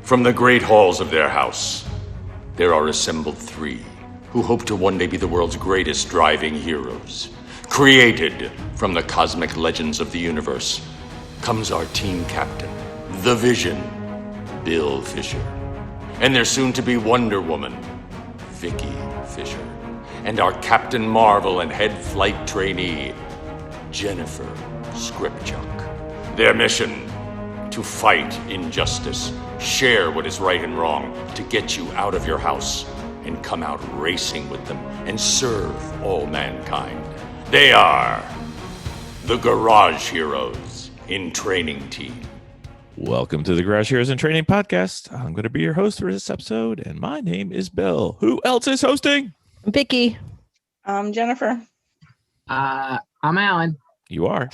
From the great halls of their house, there are assembled three who hope to one day be the world's greatest driving heroes. Created from the cosmic legends of the universe comes our team captain, the Vision, Bill Fisher, and their soon-to-be Wonder Woman, Vicky Fisher, and our Captain Marvel and head flight trainee, Jennifer Scripchuk. Their mission: to fight injustice, share what is right and wrong, to get you out of your house and come out racing with them and serve all mankind. They are the Garage Heroes in Training Team. Welcome to the Garage Heroes in Training podcast. I'm going to be your host for this episode, and my name is Bill. Who else is hosting? Vicky. I'm Jennifer. I'm Alan. You are.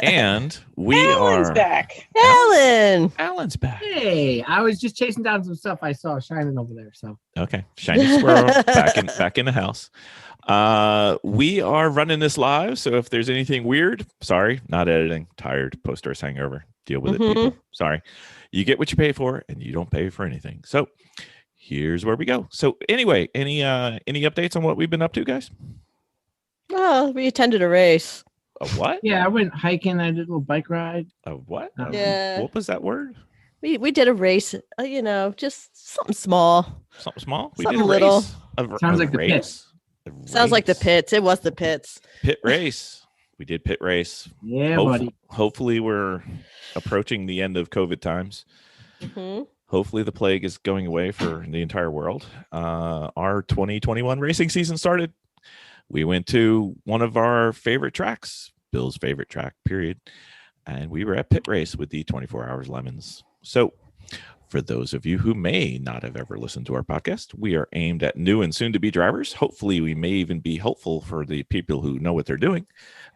And we Alan's are back. Alan. Alan's back. Hey, I was just chasing down some stuff I saw shining over there. So Okay. Shiny squirrel back in the house. We are running this live, so if there's anything weird, sorry, not editing. Tired, post-race hangover. Deal with it, people. Sorry. You get what you pay for, and you don't pay for anything. So here's where we go. So anyway, any updates on what we've been up to, guys? Oh, we attended a race. A what? yeah, I went hiking. I did a little bike ride. A what? Yeah. What was that word? We did a race, just something small. Something small? We Something did a little. race. Sounds a like the race? pits. A Sounds like the race. pits. It was the pits. PittRace. We did PittRace. Yeah, buddy. Hopefully we're approaching the end of COVID times. Mm-hmm. Hopefully the plague is going away for the entire world. Our 2021 racing season started. We went to one of our favorite tracks, Bill's favorite track, period. And we were at PittRace with the 24 Hours Lemons. So for those of you who may not have ever listened to our podcast, we are aimed at new and soon-to-be drivers. Hopefully we may even be helpful for the people who know what they're doing.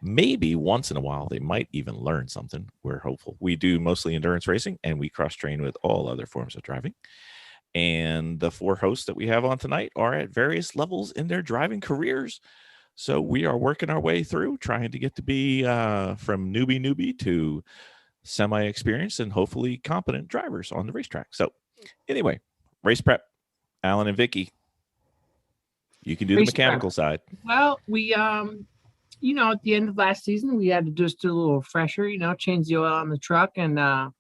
Maybe once in a while they might even learn something. We're hopeful. We do mostly endurance racing, and we cross-train with all other forms of driving. And the four hosts that we have on tonight are at various levels in their driving careers. So we are working our way through, trying to get to be from newbie to semi-experienced and hopefully competent drivers on the racetrack. So anyway, race prep, Alan and Vicky, you can do the mechanical side. Well, we at the end of last season, we had to just do a little refresher. Change the oil on the truck and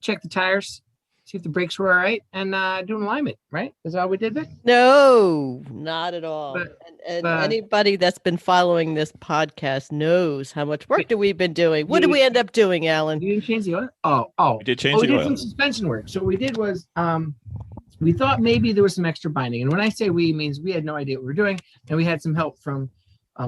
check the tires, see if the brakes were all right, and do an alignment. Right? Is that all we did, Vic? No, not at all. But anybody that's been following this podcast knows how much work we've been doing. What did we end up doing, Alan? You didn't change the oil? Oh. We did change the We oil. did some suspension work. So what we did was we thought maybe there was some extra binding. And when I say we, means we had no idea what we were doing. And we had some help from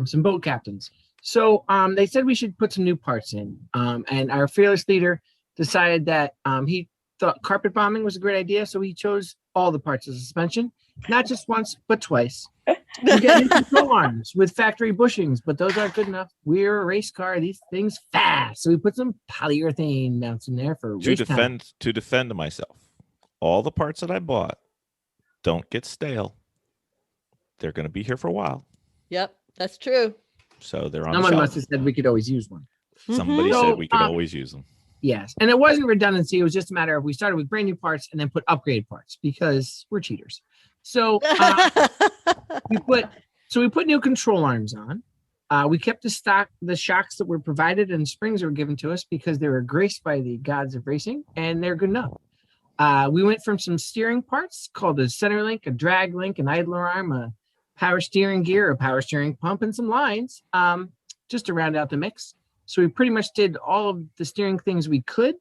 some boat captains. So they said we should put some new parts in. And our fearless leader decided that he thought carpet bombing was a great idea. So he chose all the parts of the suspension, not just once, but twice. We got new control arms with factory bushings, but those aren't good enough. We're a race car. These things fast. So we put some polyurethane mounts in there for race time. To defend myself. All the parts that I bought don't get stale. They're going to be here for a while. Yep, that's true. So they're on Someone the must shelf. have said we could always use one. Somebody Mhm. said we could always use them. Yes. And it wasn't redundancy. It was just a matter of we started with brand new parts and then put upgrade parts because we're cheaters. So we put new control arms on. We kept the shocks that were provided and springs that were given to us because they were graced by the gods of racing, and they're good enough. We went from some steering parts called a center link, a drag link, an idler arm, a power steering gear, a power steering pump, and some lines just to round out the mix. So we pretty much did all of the steering things we could.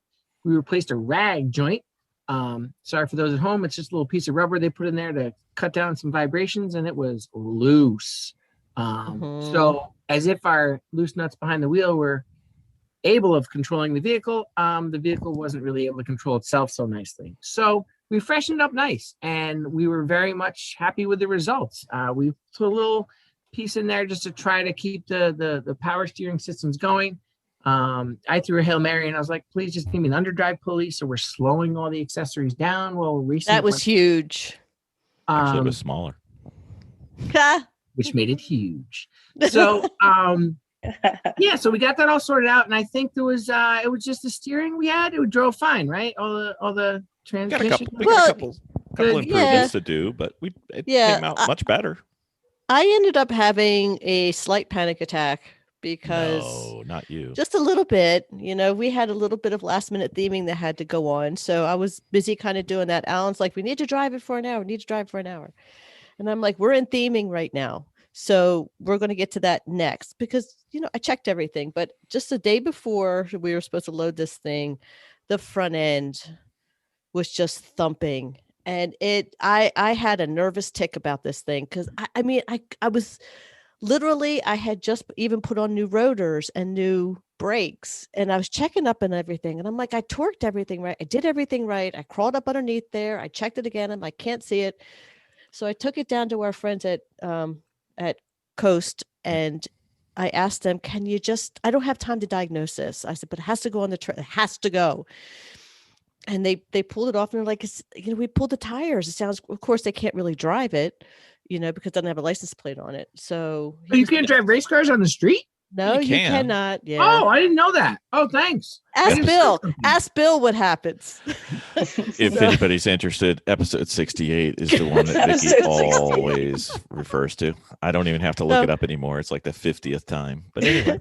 We replaced a rag joint. Sorry for those at home. It's just a little piece of rubber they put in there to cut down some vibrations, and it was loose. So as if our loose nuts behind the wheel were able of controlling the vehicle wasn't really able to control itself so nicely. So we freshened it up nice, and we were very much happy with the results. We put a little piece in there just to try to keep the power steering systems going. I threw a Hail Mary and I was like, please just give me an underdrive pulley so we're slowing all the accessories down while we're racing. That was huge. Actually, it was smaller. Which made it huge. So Yeah, so we got that all sorted out, and I think there was it was just the steering we had. It drove fine, right? All the transmission. We got a couple Good. improvements to do, but it came out much better. I ended up having a slight panic attack because No, not you. just a little bit. We had a little bit of last minute theming that had to go on, so I was busy kind of doing that. Alan's like, "We need to drive it for an hour. We need to drive for an hour," and I'm like, "We're in theming right now." So we're going to get to that next because, I checked everything, but just the day before we were supposed to load this thing, the front end was just thumping. And I had a nervous tick about this thing because I was literally, I had just even put on new rotors and new brakes and I was checking up and everything. And I'm like, I torqued everything right. I did everything right. I crawled up underneath there. I checked it again. I can't see it. So I took it down to our friends at Coast and I asked them, can you I don't have time to diagnose this. I said, but it has to go on the it has to go. And they pulled it off and they're like, we pulled the tires. It sounds, of course, they can't really drive it, because it doesn't have a license plate on it. So you can't drive race cars on the street? No, you cannot. Yeah. Oh, I didn't know that. Oh, thanks. Ask Bill. Ask Bill what happens. If anybody's interested, episode 68 is the one that Vicky always refers to. I don't even have to look it up anymore. It's like the 50th time. But anyway.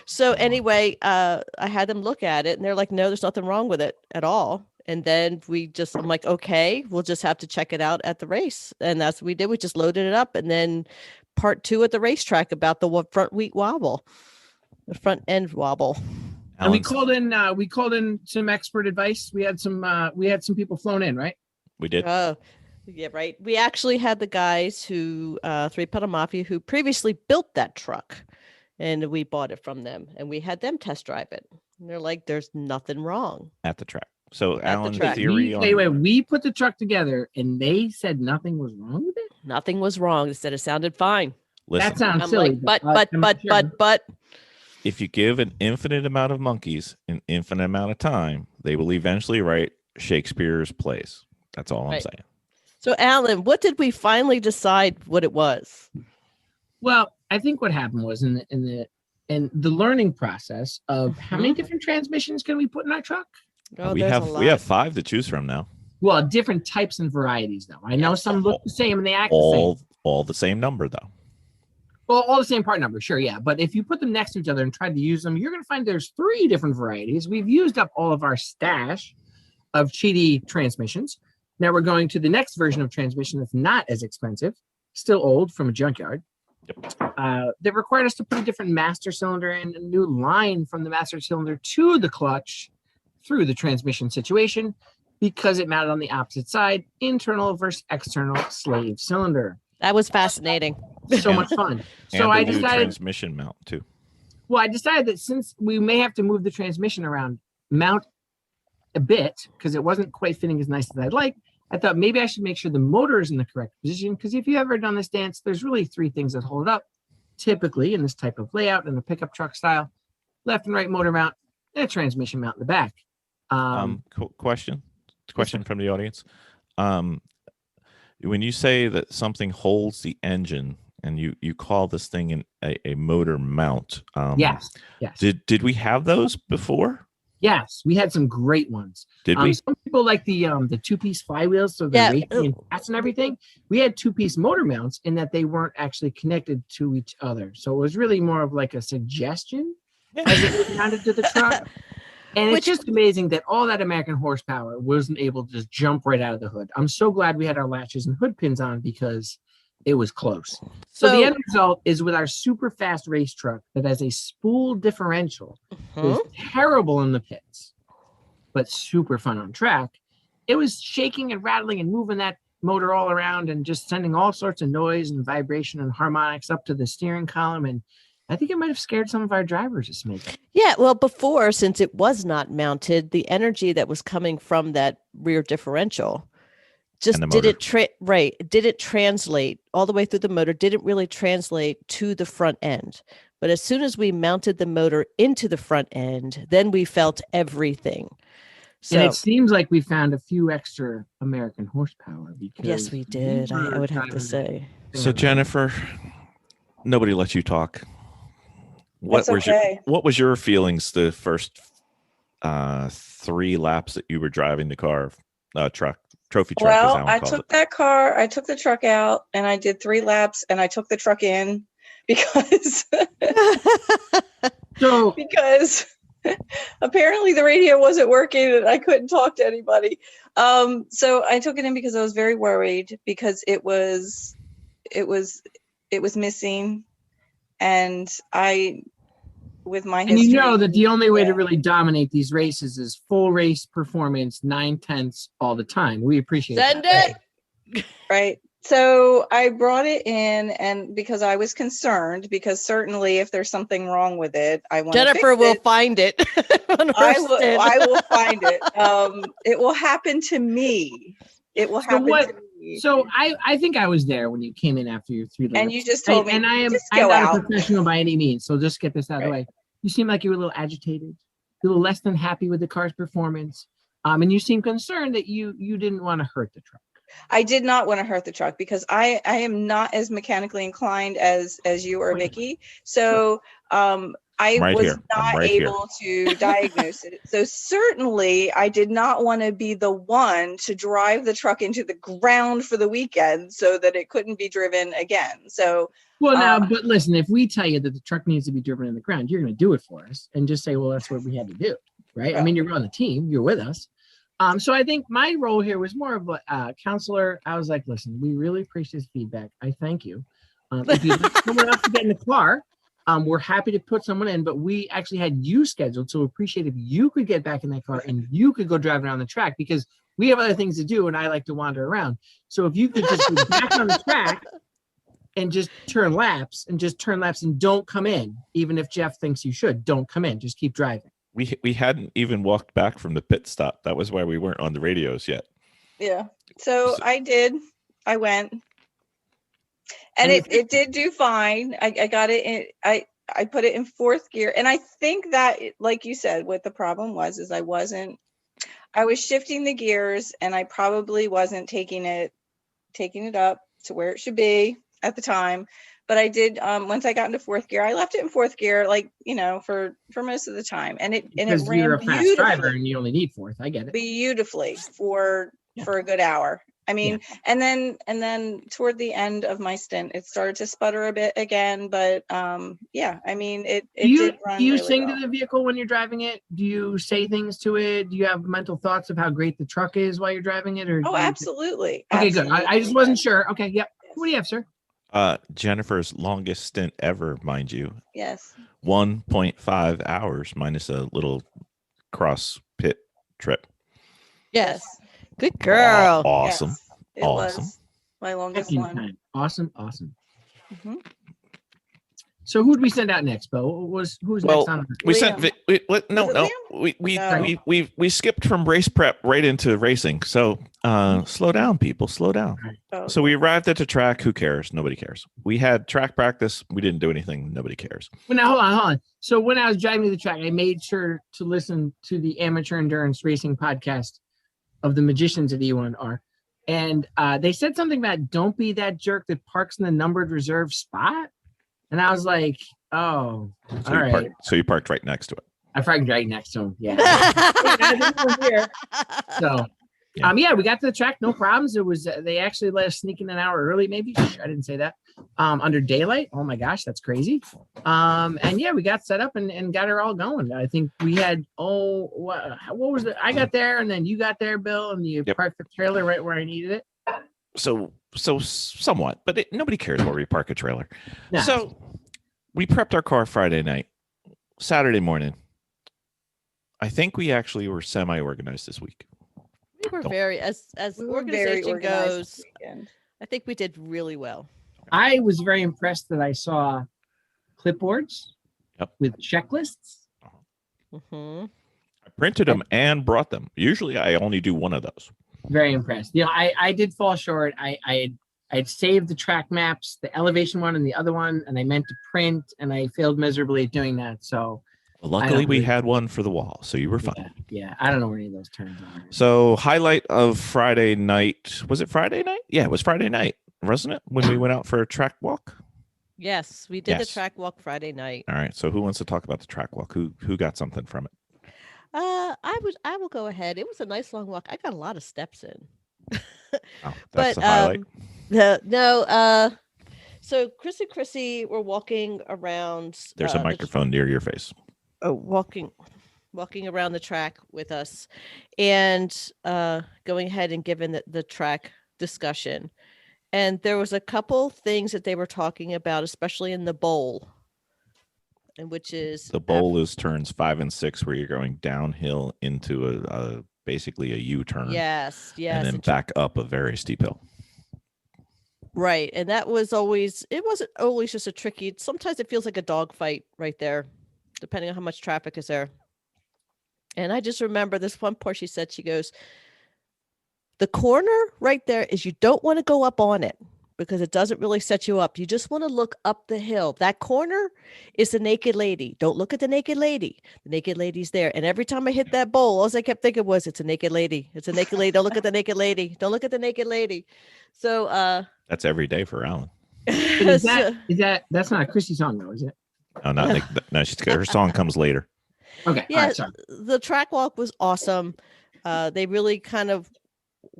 So anyway, I had them look at it and they're like, no, there's nothing wrong with it at all. And then I'm like, okay, we'll just have to check it out at the race. And that's what we did. We just loaded it up. And then part 2 at the racetrack about the front end wobble. And we called in some expert advice. We had some people flown in, right? We did. Yeah, right. We actually had the guys who 3-Pedal Mafia who previously built that truck. And we bought it from them and we had them test drive it. And they're like, there's nothing wrong at the track. So at Alan's the track. theory we put the truck together and they said nothing was wrong with it. Nothing was wrong. They said it sounded fine. Listen, that sounds I'm silly. Like, but if you give an infinite amount of monkeys an infinite amount of time, they will eventually write Shakespeare's plays. That's all I'm saying. So Alan, what did we finally decide what it was? Well, I think what happened was in the learning process of how many different transmissions can we put in our truck? Oh, we have 5 to choose from now. Well, different types and varieties, though. I know some look the same and they act the same. All the same number, though. Well, all the same part number, sure, yeah. But if you put them next to each other and try to use them, you're going to find there's 3 different varieties. We've used up all of our stash of GHIT transmissions. Now we're going to the next version of transmission that's not as expensive, still old from a junkyard. That required us to put a different master cylinder and a new line from the master cylinder to the clutch through the transmission situation because it mounted on the opposite side, internal versus external slave cylinder. That was fascinating. So much fun. So I decided transmission mount too. Well, I decided that since we may have to move the transmission around, mount a bit because it wasn't quite fitting as nice as I'd like. I thought maybe I should make sure the motor is in the correct position because if you've ever done this dance, there's really 3 things that hold it up. Typically in this type of layout in the pickup truck style, left and right motor mount and a transmission mount in the back. Question from the audience. When you say that something holds the engine and you call this thing a motor mount, yes. Did we have those before? Yes, we had some great ones. Did we? Some people like the 2-piece flywheels, so they're racing and fast and everything. We had 2-piece motor mounts in that they weren't actually connected to each other. So it was really more of like a suggestion as it was mounted to the truck. And it's just amazing that all that American horsepower wasn't able to just jump right out of the hood. I'm so glad we had our latches and hood pins on because it was close. So the end result is with our super fast race truck that has a spool differential. It was terrible in the pits, but super fun on track. It was shaking and rattling and moving that motor all around and just sending all sorts of noise and vibration and harmonics up to the steering column. And I think it might have scared some of our drivers this maybe. Yeah, well, before, since it was not mounted, the energy that was coming from that rear differential just didn't translate all the way through the motor, didn't really translate to the front end. But as soon as we mounted the motor into the front end, then we felt everything. So, and it seems like we found a few extra American horsepower. Because yes, we did. I would have to say. So, Jennifer, nobody lets you talk. what That's okay. what was your feelings the first 3 laps that you were driving the car, trophy truck? Is Well, how I called took that car, I took the truck out, and I did 3 laps, and I took the truck in because So because apparently the radio wasn't working and I couldn't talk to anybody. So I took it in because I was very worried because it was missing, and I with my and history. you know that the only way to Yeah. really dominate these races is full race performance, 9/10 all the time. We appreciate Send that. it. Right. So I brought it in, and because I was concerned, because certainly if there's something wrong with it, I want Jennifer will find it. On her I will. stint. I will find it. It will happen to me. It will So happen what? to me. So I think I was there when you came in after your 3 laps. And you just told me, And I'm just go not out. a professional by any means. So just get this out of the Right. way. You seem like you were a little agitated, a little less than happy with the car's performance. And you seem concerned that you didn't want to hurt the truck. I did not want to hurt the truck because I am not as mechanically inclined as you or Vicky. So I Right was here. I'm not right here. able to diagnose it. So certainly I did not want to be the one to drive the truck into the ground for the weekend so that it couldn't be driven again. So Well, now, but listen, if we tell you that the truck needs to be driven in the ground, you're going to do it for us and just say, well, that's what we had to do, right? I mean, you're on the team, you're with us. So I think my role here was more of a counselor. I was like, listen, we really appreciate this feedback. I thank you. If you'd like someone else to get in the car, we're happy to put someone in, but we actually had you scheduled. So appreciate if you could get back in that car and you could go drive around the track because we have other things to do and I like to wander around. So if you could just go back on the track and just turn laps and don't come in, even if Jeff thinks you should, don't come in, just keep driving. We hadn't even walked back from the pit stop. That was why we weren't on the radios yet. yeah. So I did. I went. And it did do fine. I got it in. I put it in 4th gear. And I think that, like you said, what the problem was is I was shifting the gears and I probably wasn't taking it up to where it should be at the time. But I did, once I got into 4th gear, I left it in 4th gear, like, for most of the time. And it Because ran you're a fast driver and you only need 4th. I get it. beautifully for a good hour. I mean, and then toward the end of my stint, it started to sputter a bit again. But yeah, I mean, it did run. Do you really sing well. to the vehicle when you're driving it? Do you say things to it? Do you have mental thoughts of how great the truck is while you're driving it? Or Oh, absolutely. Okay, Absolutely. good. I just wasn't sure. Okay, yep. Yes. What do you have, sir? Jennifer's longest stint ever, mind you. Yes. 1.5 hours minus a little cross pit trip. Yes. Good girl. Awesome. Yes, it Awesome. was my longest Excellent one. time. Awesome. Mhm. So who'd we send out next, Bo? Who's next on? We Liam. sent no Was it no No. we skipped from race prep right into racing. So slow down, people, slow down. Oh, So we arrived at the track. Who cares? Nobody cares. We had track practice. We didn't do anything. Nobody cares. Well, now hold on. So when I was driving to the track, I made sure to listen to the Amateur Endurance Racing podcast of the Magicians at E1R. And they said something about don't be that jerk that parks in the numbered reserve spot. And I was like, oh, So all right. you parked right next to it. I parked right next to him. Yeah. So, Yeah. we got to the track, no problems. It was they actually let us sneak in an hour early, maybe. I didn't say that. Under daylight. Oh my gosh, that's crazy. And yeah, we got set up and got her all going. I think we had what was it? I got there, and then you got there, Bill, and you parked the trailer right where I needed it. So somewhat, but nobody cares where we park a trailer. No. So we prepped our car Friday night. Saturday morning, I think we actually were semi-organized this week. We were very, as we were very organization organized goes, this weekend. I think we did really well. I was very impressed that I saw clipboards with checklists. Mm-hmm. I printed them and brought them. Usually I only do one of those. Very impressed. I did fall short. I'd saved the track maps, the elevation one and the other one, and I meant to print, and I failed miserably at doing that. So Luckily we had one for the wall, so you were fine. Yeah, I don't know where any of those turns are. So highlight of Friday night. Was it Friday night? Yeah, it was Friday night, wasn't it? When we went out for a track walk. Yes, we did the Yes. track walk Friday night. All right. So who wants to talk about the track walk? Who got something from it? I will go ahead. It was a nice long walk. I got a lot of steps in. Oh, that's But the highlight. no, so Chris and Chrissy were walking around There's a microphone near your face. walking around the track with us and going ahead and giving the track discussion. And there was a couple things that they were talking about, especially in the bowl, and which is The bowl is turns 5 and 6 where you're going downhill into a basically a U-turn. yes, And then back up a very steep hill. right. And that was always, it wasn't always just a tricky, sometimes it feels like a dogfight right there, depending on how much traffic is there. And I just remember this one part she said, she goes, the corner right there is you don't want to go up on it because it doesn't really set you up. You just want to look up the hill. That corner is the naked lady. Don't look at the naked lady. The naked lady's there. And every time I hit that bowl, all I kept thinking was, it's a naked lady. It's a naked lady. Don't look at the naked lady. Don't look at the naked lady. So That's every day for Alan. Is that's not a Chrissy song though, is it? No, not Nick. No, her song comes later. Okay. yeah, All right, sorry. the track walk was awesome. They really kind of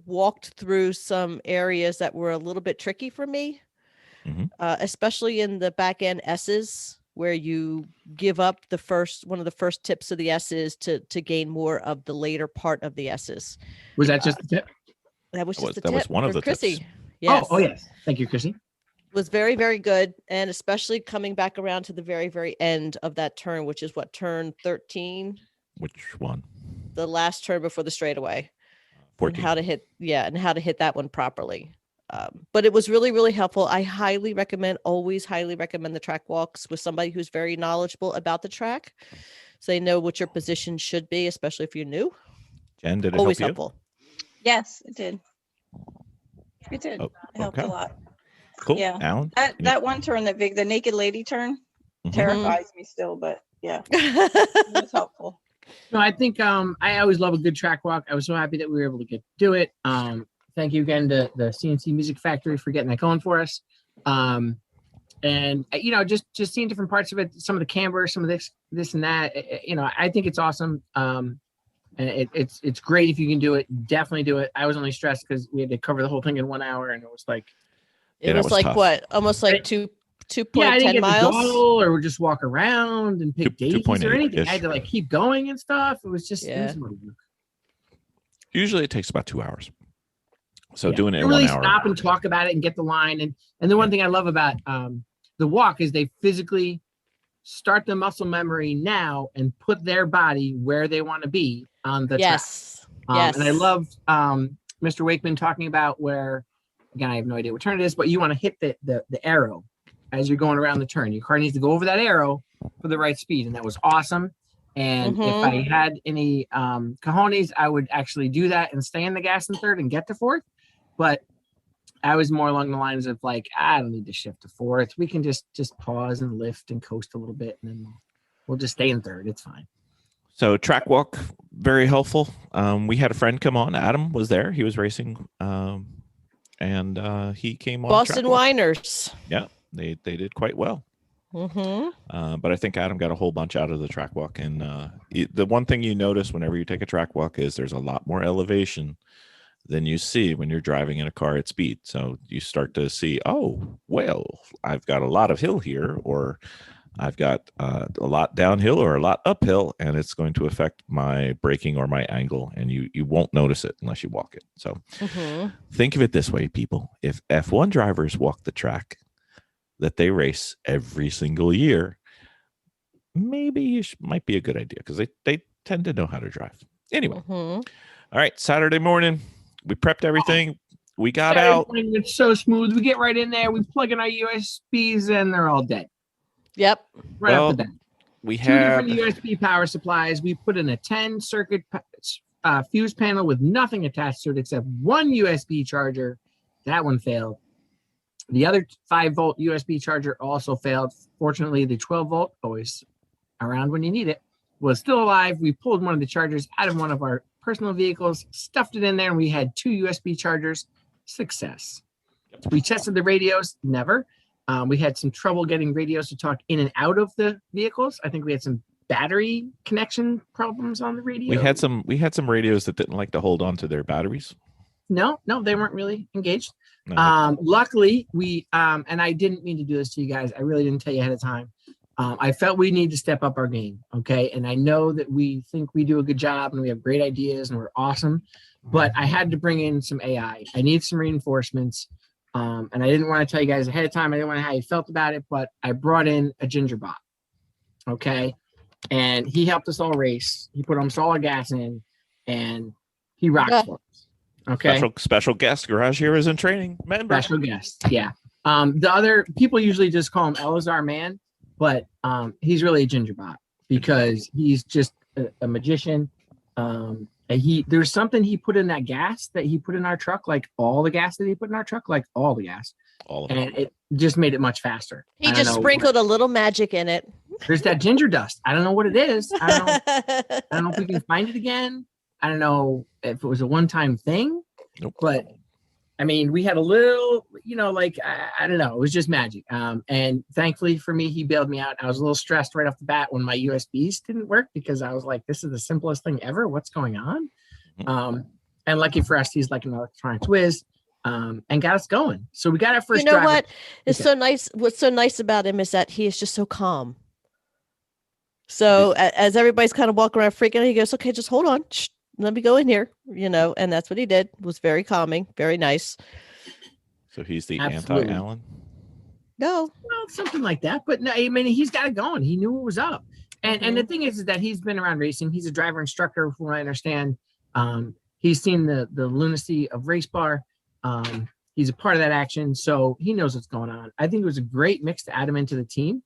walked through some areas that were a little bit tricky for me, especially in the back end S's, where you give up one of the first tips of the S's to gain more of the later part of the S's. Was that just the tip? That was just the that tip was one of for the Chrissy. tips. Yes. Oh, yes. Thank you, Chrissy. Was very, very good. And especially coming back around to the very, very end of that turn, which is what, turn 13? Which one? The last turn before the straightaway. 14. And how to hit that one properly. But it was really, really helpful. I always highly recommend the track walks with somebody who's very knowledgeable about the track. So they know what your position should be, especially if you're new. Jen, did it Always help you? helpful. Yes, it did. It did. Oh, It helped okay. a lot. Cool. Yeah. Alan? That one turn, the naked lady turn, terrifies me still, but yeah, it was helpful. No, I think I always love a good track walk. I was so happy that we were able to get to do it. Thank you again to the CNC Music Factory for getting that going for us. And just seeing different parts of it, some of the camber, some of this and that. I think it's awesome. And it's great if you can do it. Definitely do it. I was only stressed because we had to cover the whole thing in 1 hour, and it was like It was like tough. what? Almost like 2.10 I didn't get miles. to go or just walk around and pick daisies or 2.8 anything. -ish. I had to like keep going and stuff. It was just Yeah. it was work. Usually it takes about 2 hours. So Yeah. doing it You in really 1 hour. stop and talk about it and get the line. And the one thing I love about the walk is they physically start the muscle memory now and put their body where they want to be on the track. Yes. Yes. And I love Mr. Wakeman talking about where, again, I have no idea what turn it is, but you want to hit the arrow as you're going around the turn. Your car needs to go over that arrow for the right speed. And that was awesome. And if I had any cojones, I would actually do that and stay in the gas in third and get to fourth. But I was more along the lines of like, I don't need to shift to fourth. We can just pause and lift and coast a little bit, and then we'll just stay in third. It's fine. So track walk, very helpful. We had a friend come on. Adam was there. He was racing, and he came on. Boston track walk. Whiners. Yeah, they did quite well. But I think Adam got a whole bunch out of the track walk. And the one thing you notice whenever you take a track walk is there's a lot more elevation than you see when you're driving in a car at speed. So you start to see, oh, well, I've got a lot of hill here, or I've got a lot downhill or a lot uphill, and it's going to affect my braking or my angle, and you won't notice it unless you walk it. So think of it this way, people. If F1 drivers walk the track that they race every single year, maybe might be a good idea, because they tend to know how to drive. Anyway, all right, Saturday morning, we prepped everything. We got out. It's so smooth. We get right in there. We plug in our USBs, and they're all dead. Yep. Right off the bat. We Two have different USB power supplies. We put in a 10 circuit fuse panel with nothing attached to it except one USB charger. That one failed. The other 5-volt USB charger also failed. Fortunately, the 12-volt, always around when you need it, was still alive. We pulled one of the chargers out of one of our personal vehicles, stuffed it in there, and we had 2 USB chargers. Success. We tested the radios. Never. We had some trouble getting radios to talk in and out of the vehicles. I think we had some battery connection problems on the radio. We had some radios that didn't like to hold on to their batteries. No, they weren't really engaged. No. Luckily, we and I didn't mean to do this to you guys. I really didn't tell you ahead of time. I felt we need to step up our game. Okay. And I know that we think we do a good job and we have great ideas and we're awesome, but I had to bring in some AI. I need some reinforcements. And I didn't want to tell you guys ahead of time. I didn't want to know how you felt about it, but I brought in a ginger bot. Okay. And he helped us all race. He put almost all our gas in and he rocked for us. Okay. Special guest, Garage Heroes in Training member. Special guest. Yeah. The other people usually just call him Elazar Man, but he's really a ginger bot because he's just a magician. There's something he put in that gas that he put in our truck, like all the gas that he put in our truck, like all the gas. All of and it just made it much faster. He just sprinkled a little magic in it. There's that ginger dust. I don't know what it is. I don't know if we can find it again. I don't know if it was a one-time thing. Nope. But I mean, we had a little, I don't know. It was just magic. And thankfully for me, he bailed me out. I was a little stressed right off the bat when my USBs didn't work because I was like, this is the simplest thing ever. What's going on? And lucky for us, he's like an electronics whiz. And got us going. So we got our first. You know driver. what is so nice? What's so nice about him is that he is just so calm. So as everybody's kind of walking around freaking out, he goes, "Okay, just hold on. Shh, let me go in here." And that's what he did. It was very calming, very nice. So he's the Absolutely. anti-Allen. No, Well, something like that. But no, I mean, he's got it going. He knew what was up. And the thing is that he's been around racing. He's a driver instructor, from what I understand. He's seen the lunacy of race bar. He's a part of that action, so he knows what's going on. I think it was a great mix to add him into the team.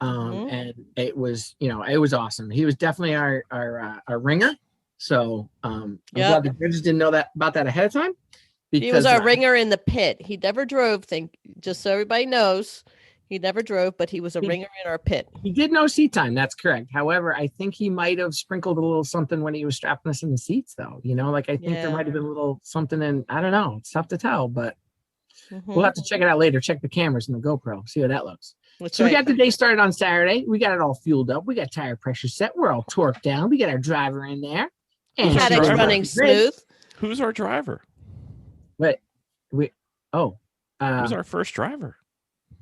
And it was, it was awesome. He was definitely our ringer. So I'm glad the judges didn't know about that ahead of time. Because he was our ringer in the pit. He never drove. Just so everybody knows, he never drove, but he was a ringer in our pit. He did know seat time. That's correct. However, I think he might have sprinkled a little something when he was strapping us in the seats, though. I think there might have been a little something in. I don't know. It's tough to tell, but we'll have to check it out later. Check the cameras and the GoPro. See how that looks. So we got the day started on Saturday. We got it all fueled up. We got tire pressure set. We're all torqued down. We got our driver in there. And had it running smooth. Who's our driver? Who's our first driver?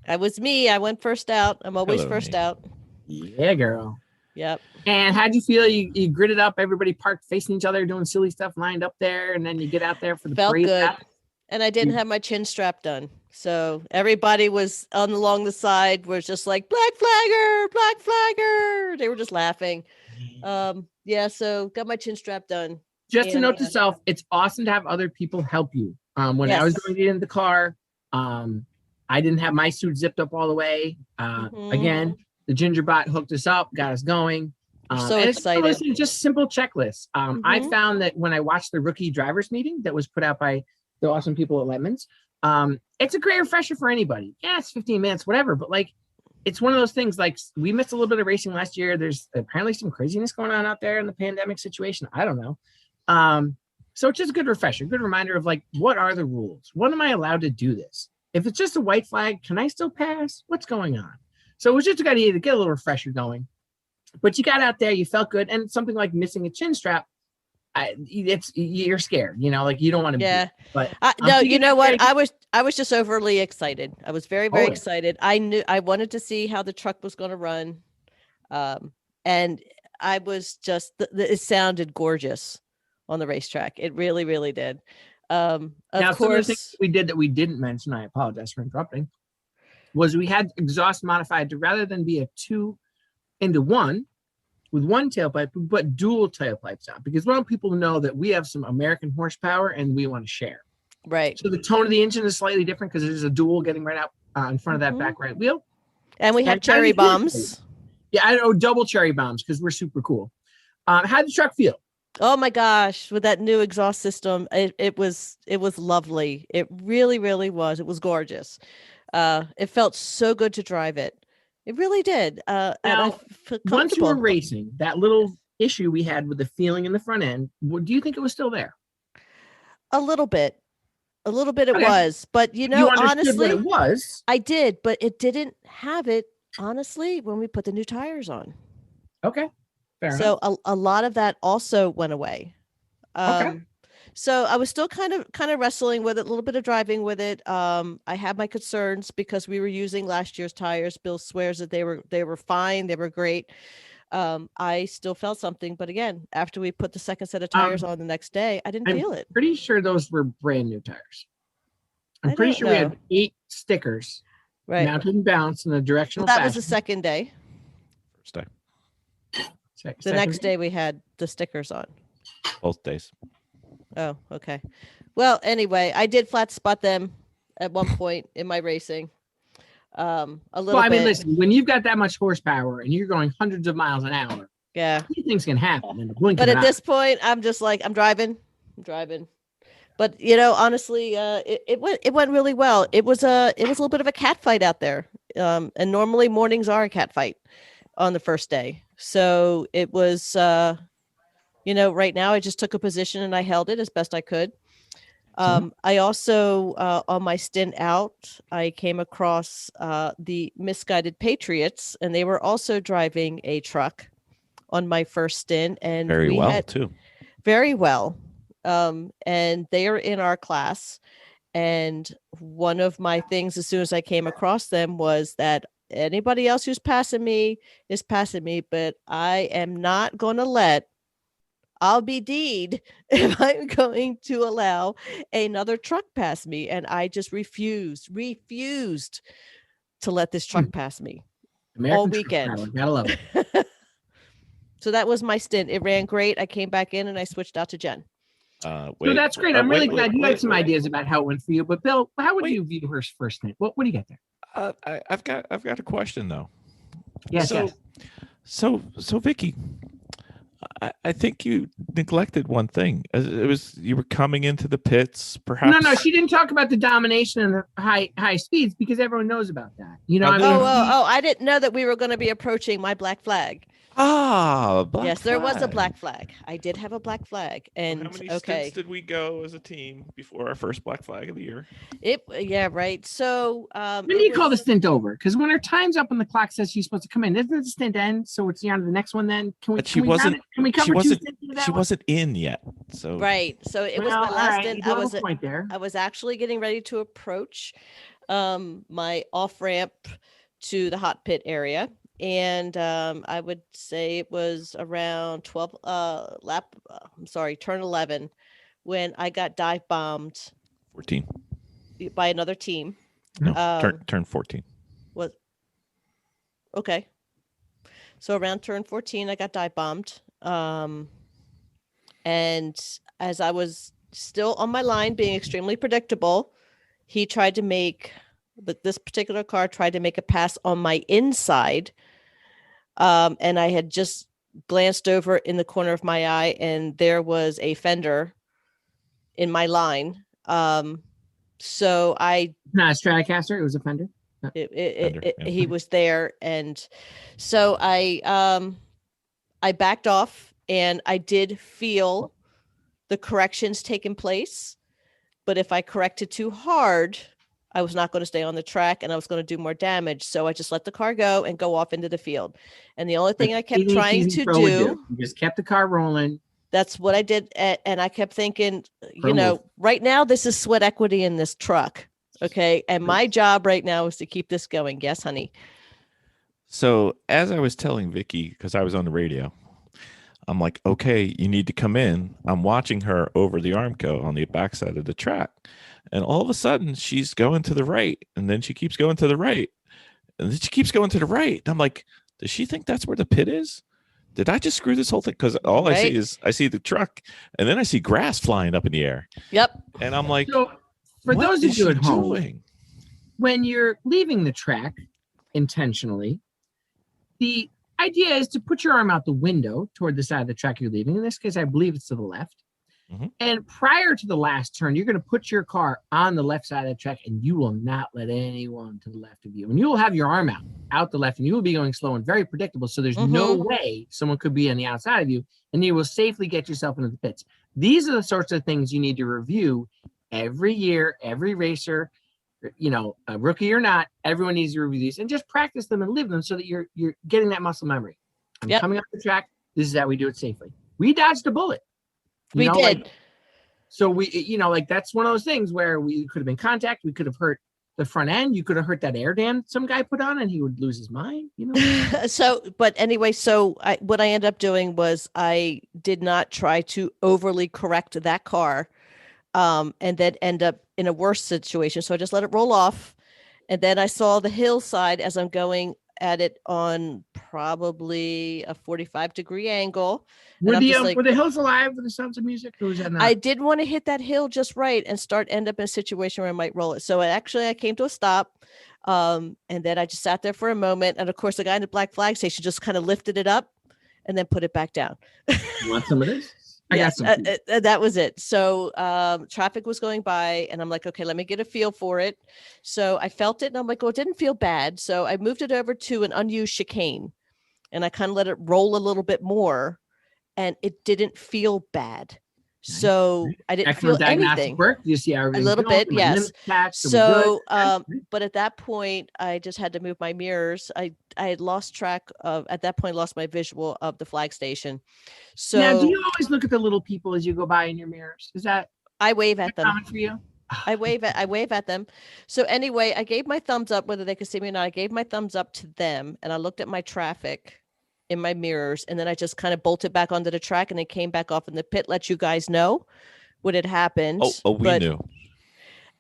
That was me. I went first out. I'm always first out. Yeah, girl. Yep. And how'd you feel? You gritted up, everybody parked facing each other, doing silly stuff, lined up there, and then you get out there for the Felt parade good. lap. And I didn't have my chin strap done. So everybody was along the side was just like, black flagger. They were just laughing. So got my chin strap done. Just a note to self, it's awesome to have other people help you. When I was going to get in the car, I didn't have my suit zipped up all the way. Again, the ginger bot hooked us up, got us going. So excited. It's just simple checklists. I found that when I watched the rookie drivers meeting that was put out by the awesome people at Lemons, it's a great refresher for anybody. Yeah, it's 15 minutes, whatever. But it's one of those things, we missed a little bit of racing last year. There's apparently some craziness going on out there in the pandemic situation. I don't know. So it's just a good refresher, good reminder of what are the rules? When am I allowed to do this? If it's just a white flag, can I still pass? What's going on? So it was just a good idea to get a little refresher going. But you got out there, you felt good. And something like missing a chin strap, you're scared, you don't want to. Yeah. But no, you know what? I was just overly excited. I was very, very excited. I wanted to see how the truck was going to run. And I was just, it sounded gorgeous on the racetrack. It really, really did. Of now, course, some of the things we did that we didn't mention, I apologize for interrupting, was we had exhaust modified to, rather than be a 2-into-1 with one tailpipe, we put dual tailpipes out because we want people to know that we have some American horsepower and we want to share. Right. So the tone of the engine is slightly different because there's a dual getting right out in front of that back right wheel. And we have cherry bombs. Yeah, I know, double cherry bombs because we're super cool. How did the truck feel? Oh my gosh, with that new exhaust system, it was lovely. It really, really was. It was gorgeous. It felt so good to drive it. It really did. Now, once you were racing, that little issue we had with the feeling in the front end, do you think it was still there? A little bit. A little bit it Okay. was, but You understood honestly, what it was. I did, but it didn't have it, honestly, when we put the new tires on. Okay. Fair enough. So a lot of that also went away. Okay. So I was still kind of wrestling with it, a little bit of driving with it. I had my concerns because we were using last year's tires. Bill swears that they were fine, they were great. I still felt something, but again, after we put the second set of tires on the next day, I didn't I'm feel it. pretty sure those were brand new tires. I'm I pretty don't sure we had know. 8 stickers Right. mounted and balanced in a Well, directional that fashion. was the second day. First day. The next day we had the stickers on. Both days. Oh, okay. Well, anyway, I did flat spot them at one point in my racing. A little Well, I mean, bit. listen, when you've got that much horsepower and you're going hundreds of miles an hour, Yeah. these things can happen in the blink But of an at eye. this point, I'm just like, I'm driving. But honestly, it went really well. It was a little bit of a cat fight out there. And normally mornings are a cat fight on the first day. So it was, right now I just took a position and I held it as best I could. I also, on my stint out, I came across the Misguided Patriots, and they were also driving a truck on my first stint. And Very we well, had too. very well. And they are in our class. And one of my things, as soon as I came across them, was that anybody else who's passing me is passing me, but I am not going to let, I'll be deed if I'm going to allow another truck pass me. And I just refused to let this truck pass me all American truck weekend. power, gotta love it. So that was my stint. It ran great. I came back in and I switched out to Jen. So that's great. I'm really glad you had some ideas about how it went for you. But Bill, how would you view her first stint? What do you get there? I've got a question though. Yes. So Vicky, I think you neglected one thing. It was you were coming into the pits, perhaps. No, she didn't talk about the domination and the high speeds because everyone knows about that. I didn't know that we were going to be approaching my black flag. Black There was a flag. black flag. I did have a black flag, and How many stints did we go as a team before our first black flag of the year? Right. So when do you call the stint over? Because when her time's up and the clock says she's supposed to come in, doesn't the stint end? So it's on to the next one. Then She wasn't in yet. So right. So it was my last stint. I was a point there. I was actually getting ready to approach my off ramp to the hot pit area. And I would say it was around turn 11 when I got dive bombed 14 by another team. No, turn 14. Was okay. So around turn 14, I got dive bombed. And as I was still on my line, being extremely predictable, he tried to make this particular car tried to make a pass on my inside. And I had just glanced over in the corner of my eye, and there was a fender in my line. So I not a Stratocaster, it was a fender. He was there, and so I backed off, and I did feel the corrections taking place. But if I corrected too hard, I was not going to stay on the track and I was going to do more damage. So I just let the car go and go off into the field. And the only thing I kept trying to do, you just kept the car rolling. That's what I did. And I kept thinking, right now, this is sweat equity in this truck. Okay. And my job right now is to keep this going. Yes, honey. So as I was telling Vicky, because I was on the radio, I'm like, okay, you need to come in. I'm watching her over the Armco on the backside of the track. And all of a sudden she's going to the right. And then she keeps going to the right. And then she keeps going to the right. And I'm like, does she think that's where the pit is? Did I just screw this whole thing? Because all I see is I see the truck and then I see grass flying up in the air. Yep. And I'm like, so for those of you at home, doing? When you're leaving the track intentionally, the idea is to put your arm out the window toward the side of the track you're leaving. In this case, I believe it's to the left. Mm-hmm. And prior to the last turn, you're going to put your car on the left side of the track, and you will not let anyone to the left of you. And you will have your arm out the left, and you will be going slow and very predictable. So there's no way someone could be on the outside of you, and you will safely get yourself into the pits. These are the sorts of things you need to review every year, every racer, a rookie or not, everyone needs to review these and just practice them and live them so that you're getting that muscle memory. I'm coming up the track. This is how we do it safely. We dodged a bullet. We did. Like, so we, that's one of those things where we could have been contact. We could have hurt the front end. You could have hurt that air dam some guy put on and he would lose his mind, But anyway, what I ended up doing was I did not try to overly correct that car and then end up in a worse situation. So I just let it roll off. And then I saw the hillside as I'm going at it on probably a 45-degree angle. Were the hills alive with the sounds of music? Or was that not? I didn't want to hit that hill just right and end up in a situation where I might roll it. So I came to a stop. And then I just sat there for a moment. And of course, the guy in the black flag station just kind of lifted it up and then put it back down. You want some of this? I got some. That was it. So traffic was going by and I'm like, okay, let me get a feel for it. So I felt it and I'm like, well, it didn't feel bad. So I moved it over to an unused chicane and I kind of let it roll a little bit more and it didn't feel bad. So I didn't feel anything. Work? You see how a little bit, yes. So, but at that point, I just had to move my mirrors. I had lost track of, at that point, lost my visual of the flag station. So now, do you always look at the little people as you go by in your mirrors? Is that I wave at them? Common for you? I wave at them. So anyway, I gave my thumbs up, whether they could see me or not. I gave my thumbs up to them, and I looked at my traffic in my mirrors, and then I just kind of bolted back onto the track and then came back off in the pit, let you guys know what had happened. We knew.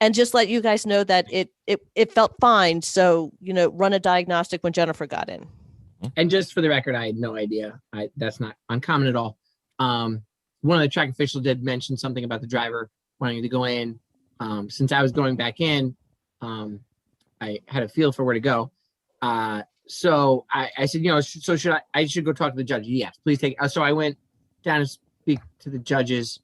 And just let you guys know that it felt fine. So, run a diagnostic when Jennifer got in. And just for the record, I had no idea. That's not uncommon at all. One of the track officials did mention something about the driver wanting to go in. Since I was going back in, I had a feel for where to go. So I said, so I should go talk to the judge? Yes, please take. So I went down to speak to the judges,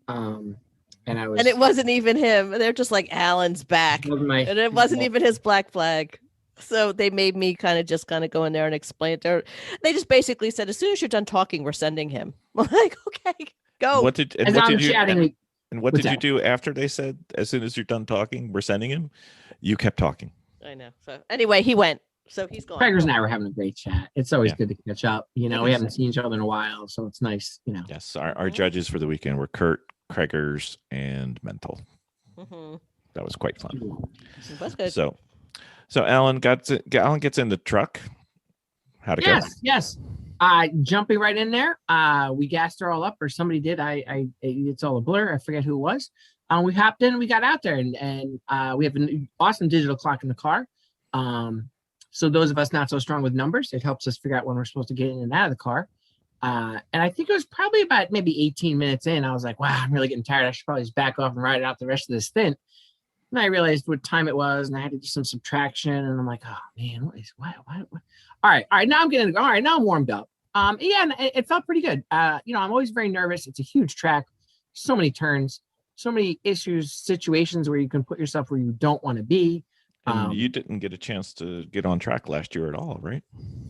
and it wasn't even him. They're just like, Alan's back, and it wasn't even his black flag. So they made me kind of go in there and explain it. They just basically said, as soon as you're done talking, we're sending him. I'm like, okay, go. What did you do after they said, as soon as you're done talking, we're sending him? You kept talking. I know. So anyway, he went. So he's gone. Craigers and I were having a great chat. It's always good to catch up. We haven't seen each other in a while, so it's nice. Yes, our judges for the weekend were Kurt, Craigers, and Mental. Mm-hmm. That was quite fun. That's good. So Alan gets in the truck. How'd it go? Yes. Jumping right in there. We gassed her all up, or somebody did. It's all a blur. I forget who it was. We hopped in and we got out there, and we have an awesome digital clock in the car. So those of us not so strong with numbers, it helps us figure out when we're supposed to get in and out of the car. And I think it was probably about maybe 18 minutes in. I was like, wow, I'm really getting tired. I should probably just back off and ride out the rest of this stint. And I realized what time it was, and I had to do some subtraction. And I'm like, oh man, what? All right. Now I'm getting. All right, now I'm warmed up. And it felt pretty good. I'm always very nervous. It's a huge track, so many turns, so many issues, situations where you can put yourself where you don't want to be. And you didn't get a chance to get on track last year at all, right?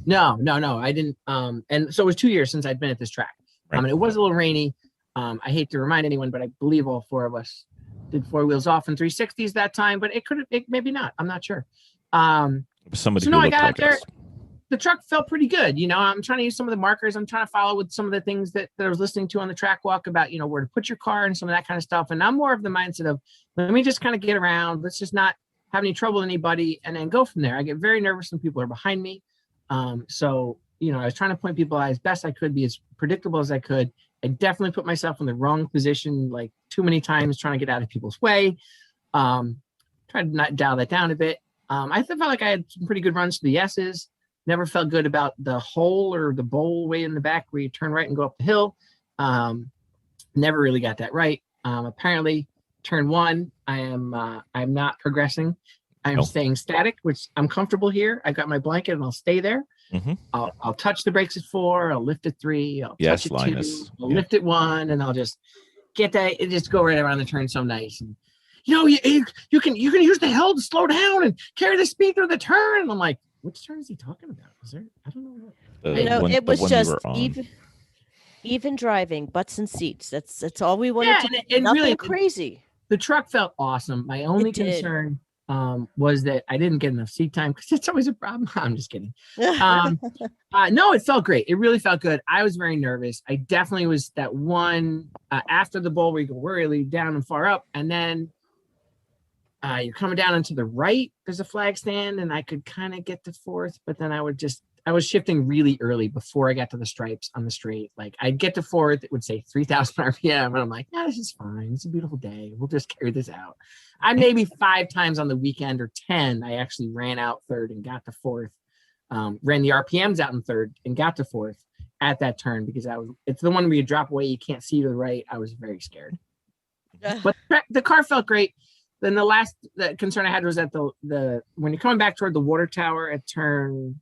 No, I didn't. And so it was 2 years since I'd been at this track. Right. And it was a little rainy. I hate to remind anyone, but I believe all four of us did four wheels off in 360s that time, but it maybe not. I'm not sure. I got out there. The truck felt pretty good. I'm trying to use some of the markers. I'm trying to follow with some of the things that I was listening to on the track walk about, where to put your car and some of that kind of stuff. And I'm more of the mindset of, let me just kind of get around. Let's just not have any trouble with anybody and then go from there. I get very nervous when people are behind me. So I was trying to point people out as best I could, be as predictable as I could. I definitely put myself in the wrong position, like too many times, trying to get out of people's way. Tried to not dial that down a bit. I felt like I had some pretty good runs to the S's. Never felt good about the hole or the bowl way in the back where you turn right and go up the hill. Never really got that right. Apparently, turn one, I'm not progressing. I'm staying static, which I'm comfortable here. I got my blanket and I'll stay there. Mm-hmm. I'll touch the brakes at 4. I'll lift at 3. I'll touch it Linus. 2. I'll lift at 1, and I'll just get that. And just go right around the turn so nice. And you can use the hill to slow down and carry the speed through the turn. And I'm like, which turn is he talking about? I don't know. It was just even driving, butts and seats. That's all we wanted to do. Nothing really crazy. The truck felt awesome. My only did. concern was that I didn't get enough seat time because it's always a problem. I'm just kidding. No, it felt great. It really felt good. I was very nervous. I definitely was that one after the bowl where you go really down and far up, and then you're coming down into the right. There's a flag stand, and I could kind of get to fourth, but then I was shifting really early before I got to the stripes on the straight. Like I'd get to fourth, it would say 3,000 RPM, and I'm like, this is fine. It's a beautiful day. We'll just carry this out. I maybe 5 times on the weekend or 10, I actually ran out third and got to fourth. Ran the RPMs out in third and got to fourth at that turn because it's the one where you drop away, you can't see to the right. I was very scared. But the car felt great. Then the concern I had was at the when you're coming back toward the water tower at turn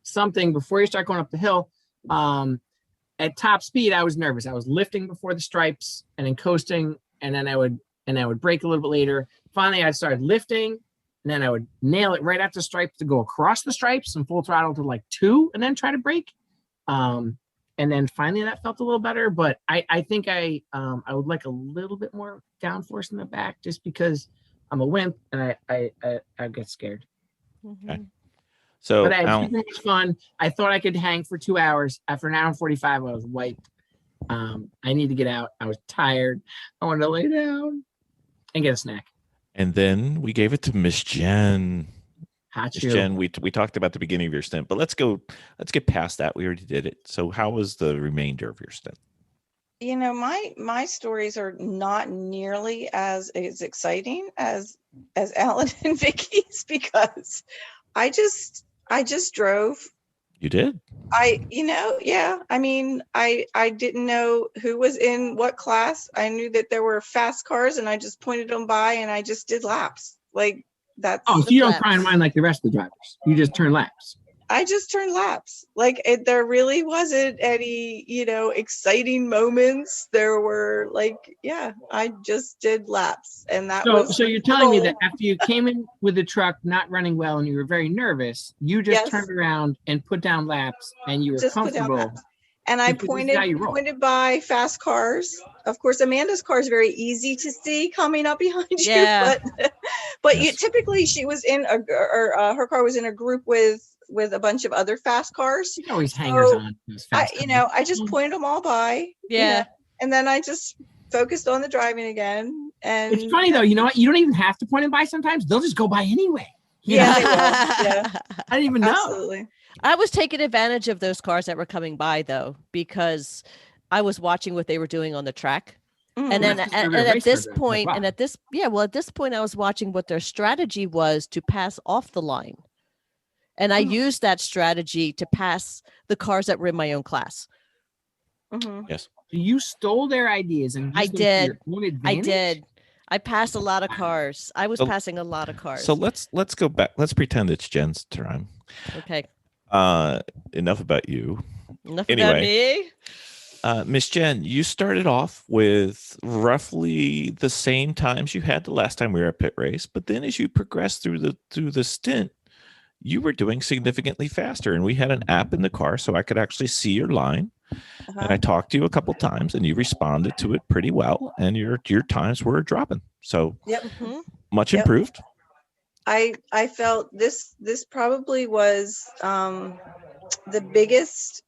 something before you start going up the hill, at top speed, I was nervous. I was lifting before the stripes and then coasting, and then I would brake a little bit later. Finally, I started lifting, and then I would nail it right after the stripes to go across the stripes and full throttle to like 2, and then try to brake. And then finally that felt a little better, but I think I would like a little bit more downforce in the back just because I'm a wimp and I get scared. Okay. So but I had super much fun. I thought I could hang for 2 hours. After an hour and 45, I was wiped. I need to get out. I was tired. I wanted to lay down and get a snack. And then we gave it to Miss Jen. Hot Miss Jen, we talked about the beginning of your stint, but let's get past that. We already did it. So how was the remainder of your stint? My stories are not nearly as exciting as Alan and Vicky's because I just drove. You did? I didn't know who was in what class. I knew that there were fast cars and I just pointed them by and I just did laps. Like that's. Oh, so you don't cry and whine like the rest of the drivers. You just turn laps. I just turned laps. Like there really wasn't any, exciting moments. There were I just did laps, and that was. So you're telling me that after you came in with the truck not running well and you were very nervous, you just turned around and put down laps, and you were just comfortable. And I pointed by fast cars. Of course, Amanda's car is very easy to see coming up behind you, but you typically she was in her car was in a group with a bunch of other fast cars. You always hangers on. I just pointed them all by. Yeah. And then I just focused on the driving again. And it's funny though, you know what? You don't even have to point them by sometimes. They'll just go by anyway. Yeah, they will. Yeah. I didn't even know. Absolutely. I was taking advantage of those cars that were coming by though, because I was watching what they were doing on the track. And then at this point, at this point, I was watching what their strategy was to pass off the line. And I used that strategy to pass the cars that were in my own class. Mm-hmm. Yes. You stole their ideas and I did. I passed a lot of cars. I was passing a lot of cars. So let's go back. Let's pretend it's Jen's turn. Okay. Enough about you. Enough about me. Miss Jen, you started off with roughly the same times you had the last time we were at PittRace, but then as you progressed through the stint, you were doing significantly faster, and we had an app in the car so I could actually see your line. And I talked to you a couple times, and you responded to it pretty well, and your times were dropping. So much improved. I felt this probably was the biggest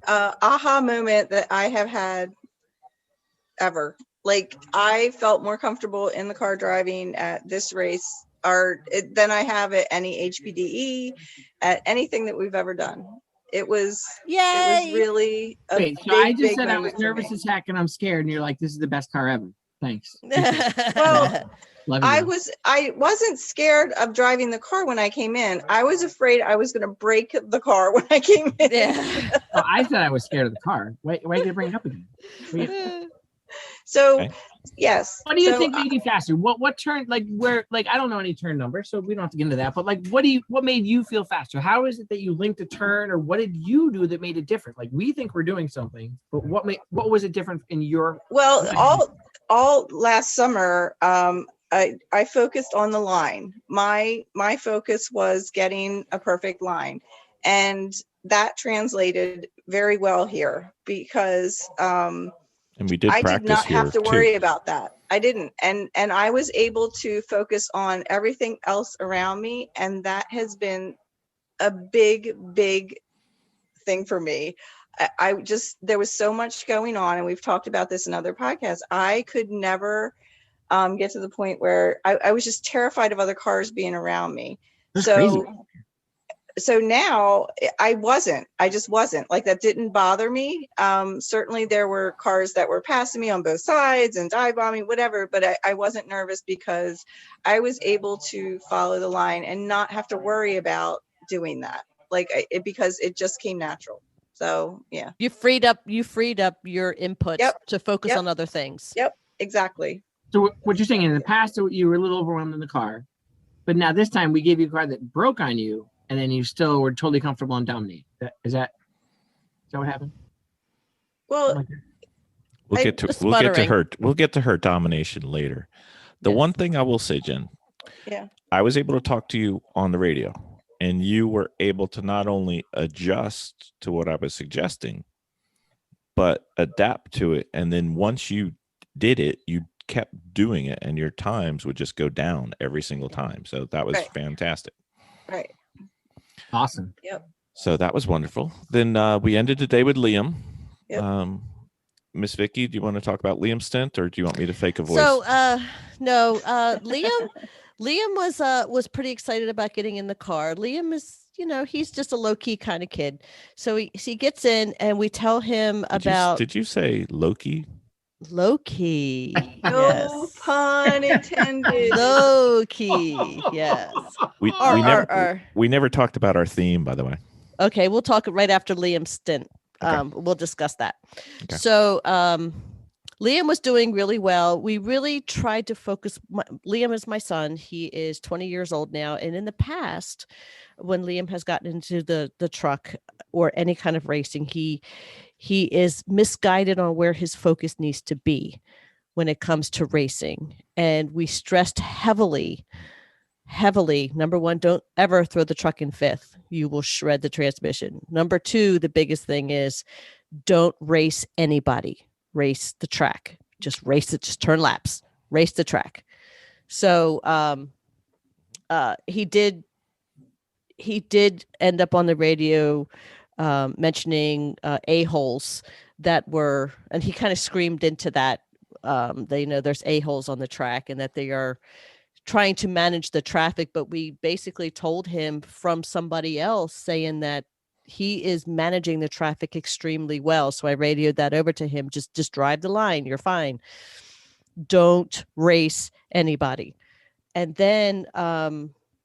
aha moment that I have had ever. Like I felt more comfortable in the car driving at this race than I have at any HPDE, at anything that we've ever done. It was really a big, so I just said I moment was nervous as heck and I'm scared, and you're like, this is the best car ever. Thanks. Well, I wasn't scared of driving the car when I came in. I was afraid I was going to break the car when I came in. Yeah. Well, I said I was scared of the car. Why did you bring it up again? So, yes. What do you think made you faster? What turn, I don't know any turn numbers, so we don't have to get into that. But what made you feel faster? How is it that you linked a turn, or what did you do that made it different? Like we think we're doing something, but what was it different in your? Well, all last summer, I focused on the line. My focus was getting a perfect line, and that translated very well here because And we did I practice did not here have to too. worry about that. I didn't. And I was able to focus on everything else around me. And that has been a big, big thing for me. I just, there was so much going on, and we've talked about this in other podcasts. I could never get to the point where I was just terrified of other cars being around me. That's So crazy. so now I just wasn't like, that didn't bother me. Certainly there were cars that were passing me on both sides and dive bombing, whatever, but I wasn't nervous because I was able to follow the line and not have to worry about doing that. Like because it just came natural. So yeah. You freed up your inputs Yep. to focus Yep. on other things. Yep, exactly. So what you're saying, in the past you were a little overwhelmed in the car, but now this time we gave you a car that broke on you, and then you still were totally comfortable and dominating. Is that what happened? Well, Something like that? We'll I- get to Just we'll get to sputtering. her we'll get to her domination later. The Yes. one thing I will say, Jen, Yeah. I was able to talk to you on the radio, and you were able to not only adjust to what I was suggesting, but adapt to it. And then once you did it, you kept doing it, and your times would just go down every single time. So that was Right. fantastic. Right. Awesome. So that was wonderful. Then we ended the day with Liam. Yep. Miss Vicky, do you want to talk about Liam's stint, or do you want me to fake a voice? So no, Liam was pretty excited about getting in the car. Liam is, he's just a low key kind of kid. So he gets in, and we tell him about Did you say Loki? low key. No Yes. pun intended. Low key. Yes. We never talked about our theme, by the way. Okay, we'll talk right after Liam's stint. Okay. We'll discuss that. Okay. So Liam was doing really well. We really tried to focus. Liam is my son. He is 20 years old now. And in the past, when Liam has gotten into the truck or any kind of racing, he is misguided on where his focus needs to be when it comes to racing. And we stressed heavily. Number one, don't ever throw the truck in fifth. You will shred the transmission. Number two, the biggest thing is don't race anybody. Race the track. Just race it. Just turn laps. Race the track. So he did end up on the radio mentioning a-holes that were, and he kind of screamed into that. There's a-holes on the track, and that they are trying to manage the traffic, but we basically told him from somebody else saying that he is managing the traffic extremely well. So I radioed that over to him. Just drive the line. You're fine. Don't race anybody. And then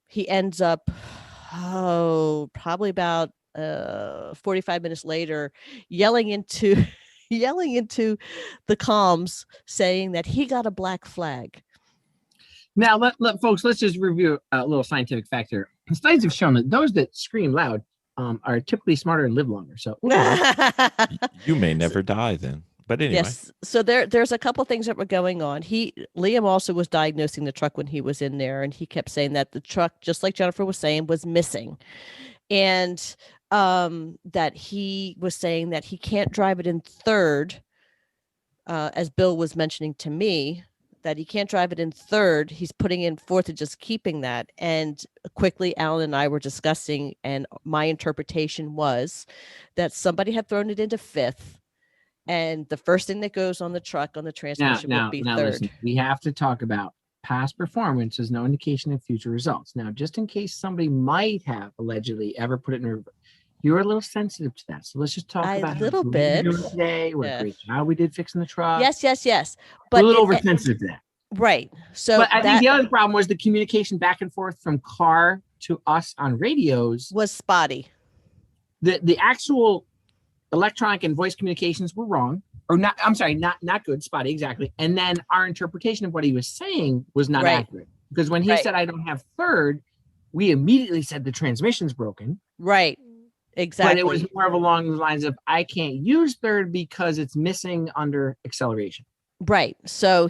he ends up, probably about 45 minutes later, yelling into the comms saying that he got a black flag. Now, folks, let's just review a little scientific fact here. Studies have shown that those that scream loud are typically smarter and live longer. So You may never die then. But anyway. Yes. So there's a couple things that were going on. Liam also was diagnosing the truck when he was in there, and he kept saying that the truck, just like Jennifer was saying, was missing. And that he was saying that he can't drive it in third, as Bill was mentioning to me, that he can't drive it in third. He's putting in fourth and just keeping that. And quickly, Alan and I were discussing, and my interpretation was that somebody had thrown it into fifth, and the first thing that goes on the truck on the transmission would be third. Listen, we have to talk about past performance is no indication of future results. Now, just in case somebody might have allegedly ever put it in reverse, you're a little sensitive to that. So let's just talk about A little bit. Today, what a great job we did fixing the truck. Yes. But a little oversensitive to that. Right. So but I think the other problem was the communication back and forth from car to us on radios was spotty. The actual electronic and voice communications were wrong, or not. I'm sorry, not good, spotty, exactly. And then our interpretation of what he was saying was not accurate, because when he said I don't have third, we immediately said the transmission's broken. Right. Exactly. But it was more of along the lines of I can't use third because it's missing under acceleration. Right. So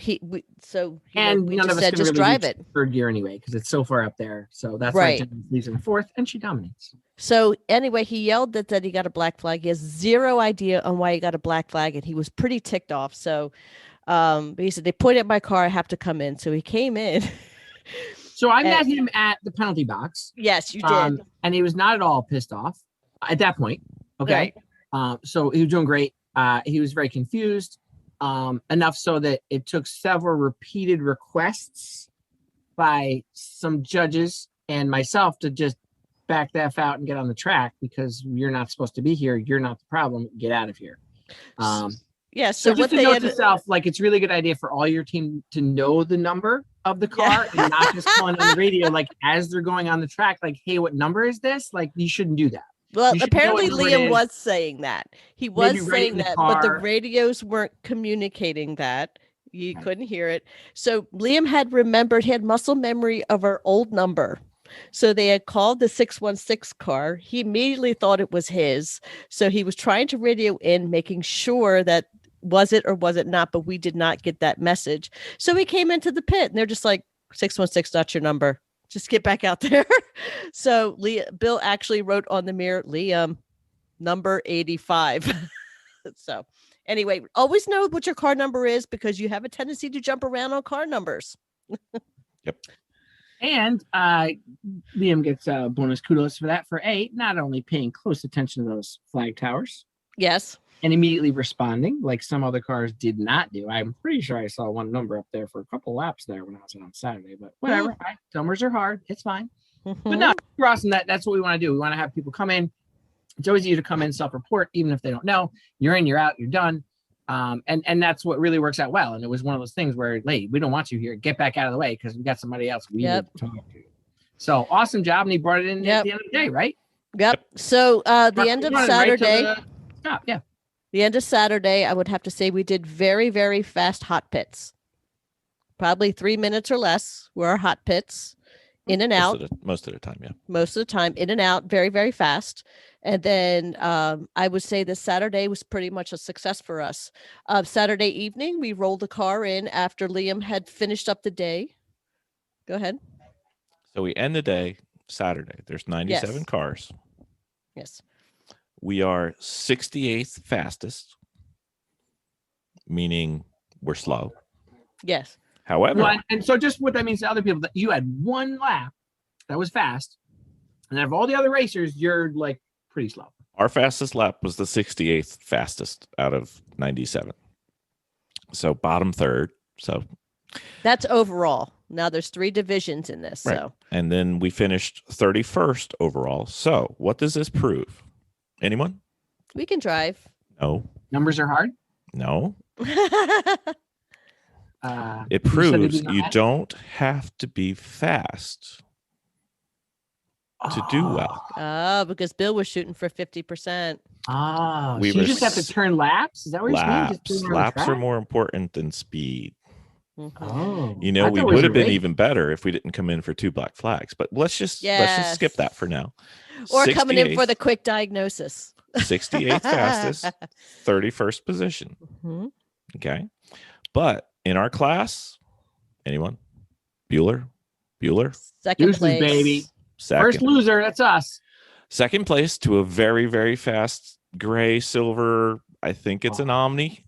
And we none just of us said can just really drive reach it. third gear anyway because it's so far up there. So that's Right. why Jen leaves in fourth, and she dominates. So anyway, he yelled that he got a black flag. He has zero idea on why he got a black flag, and he was pretty ticked off. So but he said, they pointed at my car, I have to come in. So he came in. So I And- met him at the penalty box. Yes, you did. And he was not at all pissed off at that point. Okay. Right. So he was doing great. He was very confused, enough so that it took several repeated requests by some judges and myself to just back the F out and get on the track because you're not supposed to be here. You're not the problem. Get out of here. Yeah. So So just what to they note ended, to self, like it's really good idea for all your team to know the number of the car and not just calling on the radio, like as they're going on the track, like, hey, what number is this? Like you shouldn't do that. well, You should know apparently what number it Liam is. was saying that. He Maybe was write it saying in the that, but the car. radios weren't communicating that. You Right. couldn't hear it. So Liam had remembered, he had muscle memory of our old number. So they had called the 616 car. He immediately thought it was his. So he was trying to radio in, making sure that was it or was it not, but we did not get that message. So we came into the pit and they're just like, 616, not your number. Just get back out there. So Bill actually wrote on the mirror, Liam, number 85. So anyway, always know what your car number is because you have a tendency to jump around on car numbers. Yep. And Liam gets bonus kudos for that, for not only paying close attention to those flag towers Yes. and immediately responding like some other cars did not do. I'm pretty sure I saw one number up there for a couple laps there when I was on Saturday, but whatever. Numbers are hard. It's fine. But no, Ross, and that's what we want to do. We want to have people come in. It's always easy to come in, self-report, even if they don't know. You're in, you're out, you're done. And that's what really works out well. And it was one of those things where, hey, we don't want you here. Get back out of the way because we got somebody else we need to talk to. So awesome job. And he brought it in at the end of the day, right? Yep. So the end of Saturday. Yeah. The end of Saturday, I would have to say we did very, very fast hot pits. Probably 3 minutes or less were our hot pits. In and out. Most of the time, yeah. Most of the time, in and out, very, very fast. And then I would say this Saturday was pretty much a success for us. Saturday evening, we rolled the car in after Liam had finished up the day. Go ahead. So we end the day Saturday. There's 97 Yes. cars. Yes. We are 68th fastest, meaning we're slow. Yes. However, Well, and so just what that means to other people, that you had one lap that was fast, and out of all the other racers, you're like pretty slow. our fastest lap was the 68th fastest out of 97. So bottom third. So That's overall. Now there's 3 divisions in this. right. So And then we finished 31st overall. So what does this prove? Anyone? we can drive. No. Numbers are hard. No. It You said they proves do you not? don't have to be fast to do well. Oh, because Bill was shooting for 50%. Oh, We so you were just have to turn laps? Is that what you're saying? Just Laps. turn around the Laps are track? more important than speed. Mhm. Oh, You know, I we thought it was would a have been race. even better if we didn't come in for 2 black flags. But let's just skip that for now. Or coming in for 68th the quick diagnosis. 68th fastest, 31st position. Mhm. Okay. But in our class, anyone? Bueller? Second Deuces, place. baby. Second. First loser, that's us. Second place to a very, very fast gray, silver. I think it's an Omni.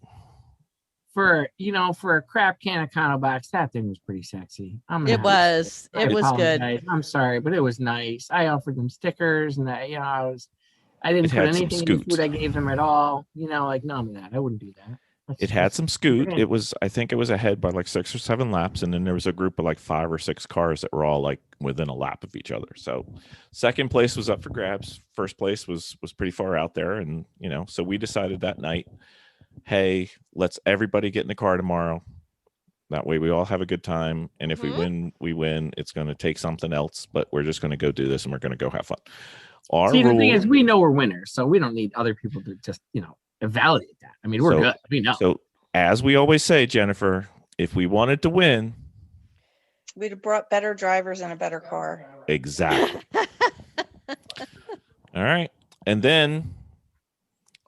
For a crap can of Cono box, that thing was pretty sexy. It was. It was good. I'm sorry, but it was nice. I offered them stickers, and I didn't It put had some anything in the scoot. food I gave them at all. Like none of that. I wouldn't do that. It had some scoot. Yeah. It was, I think it was ahead by like 6 or 7 laps. And then there was a group of like 5 or 6 cars that were all like within a lap of each other. So second place was up for grabs. First place was pretty far out there. And, so we decided that night, hey, let's everybody get in the car tomorrow. That way we all have a good time. And if we win, we win. It's going to take something else, but we're just going to go do this and we're going to go have fun. Our See, the rule, thing is, we know we're winners, so we don't need other people to just, validate that. I mean, we're So- good. We know. so as we always say, Jennifer, if we wanted to win, We'd have brought better drivers and a better car. exactly. All right. And then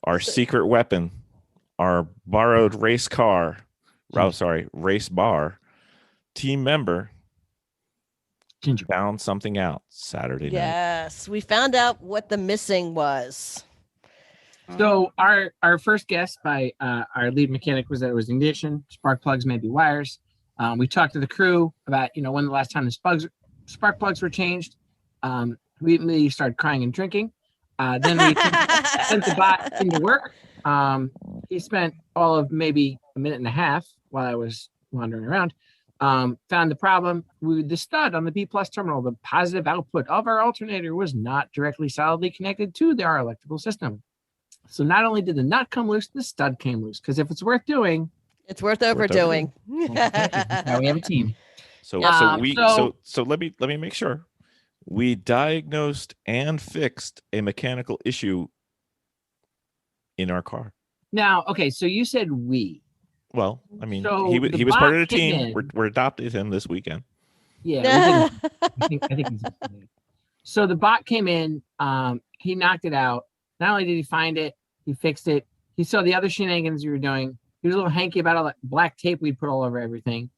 our secret weapon, our borrowed race car, race bar team member Ginger. found something out Saturday night. Yes, we found out what the missing was. So our first guess by our lead mechanic was that it was ignition, spark plugs, maybe wires. We talked to the crew about when the last time the spark plugs were changed. We immediately started crying and drinking. Then we sent the bot into work. He spent all of maybe a minute and a half while I was wandering around. Found the problem with the stud on the B plus terminal. The positive output of our alternator was not directly solidly connected to our electrical system. So not only did the nut come loose, the stud came loose. Because if it's worth doing, it's worth overdoing. Now we have a team. So let me make sure. We diagnosed and fixed a mechanical issue in our car. Now, okay, so you said we. Well, I mean, So he the was part of the bot came team. in. We're adopted him this weekend. Yeah, I think he's so the bot came in. He knocked it out. Not only did he find it, he fixed it. He saw the other shenanigans we were doing. He was a little hanky about all that black tape we'd put all over everything.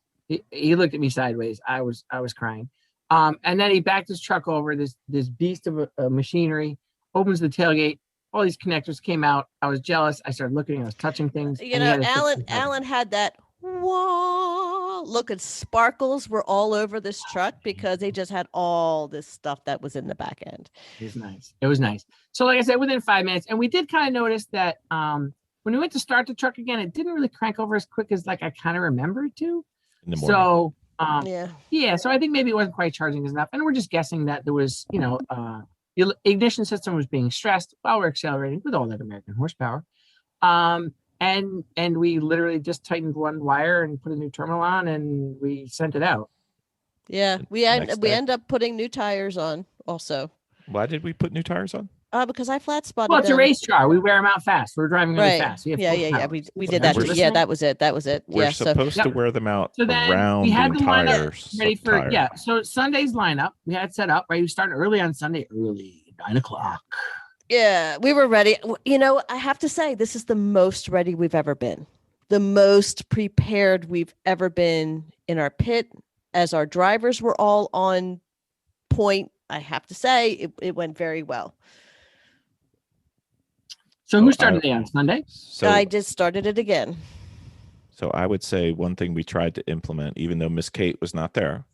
He looked at me sideways. I was crying. And then he backed his truck over, this beast of a machinery, opens the tailgate. All these connectors came out. I was jealous. I started looking. I was touching things. Alan had that whoa look, at sparkles were all over this truck because they just had all this stuff that was in the back end. It was nice. So like I said, within 5 minutes, and we did kind of notice that when we went to start the truck again, it didn't really crank over as quick as like I kind of remember it to. In the morning. So yeah. So I think maybe it wasn't quite charging enough. And we're just guessing that there was, the ignition system was being stressed while we're accelerating with all that American horsepower. And we literally just tightened one wire and put a new terminal on, and we sent it out. Yeah, we end up putting new tires on also. Why did we put new tires on? Because I flat spotted. Well, it's a race car. We wear them out fast. We're driving really fast. We did that. Yeah, that was it. We're supposed to wear them out around we had the them lined up tires. ready for So Sunday's lineup we had set up right. We started early on Sunday, 9:00. Yeah, we were ready. I have to say, this is the most ready we've ever been. The most prepared we've ever been in our pit, as our drivers were all on point. I have to say, it went very well. So who started it on Sunday? I just started it again. So I would say one thing we tried to implement, even though Miss Kate was not there.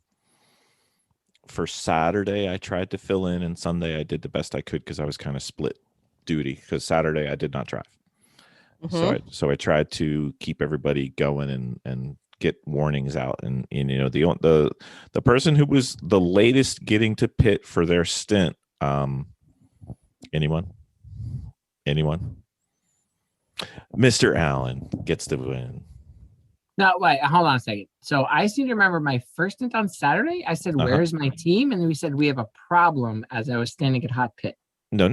For Saturday, I tried to fill in, and Sunday I did the best I could because I was kind of split duty. Because Saturday I did not drive, so I tried to keep everybody going and get warnings out. And the person who was the latest getting to pit for their stint, anyone, Mr. Allen gets the win. No, wait, hold on a second. So I seem to remember my first stint on Saturday. I said, "Where's my team?" And then we said, "We have a problem," as I was standing at hot pit. No.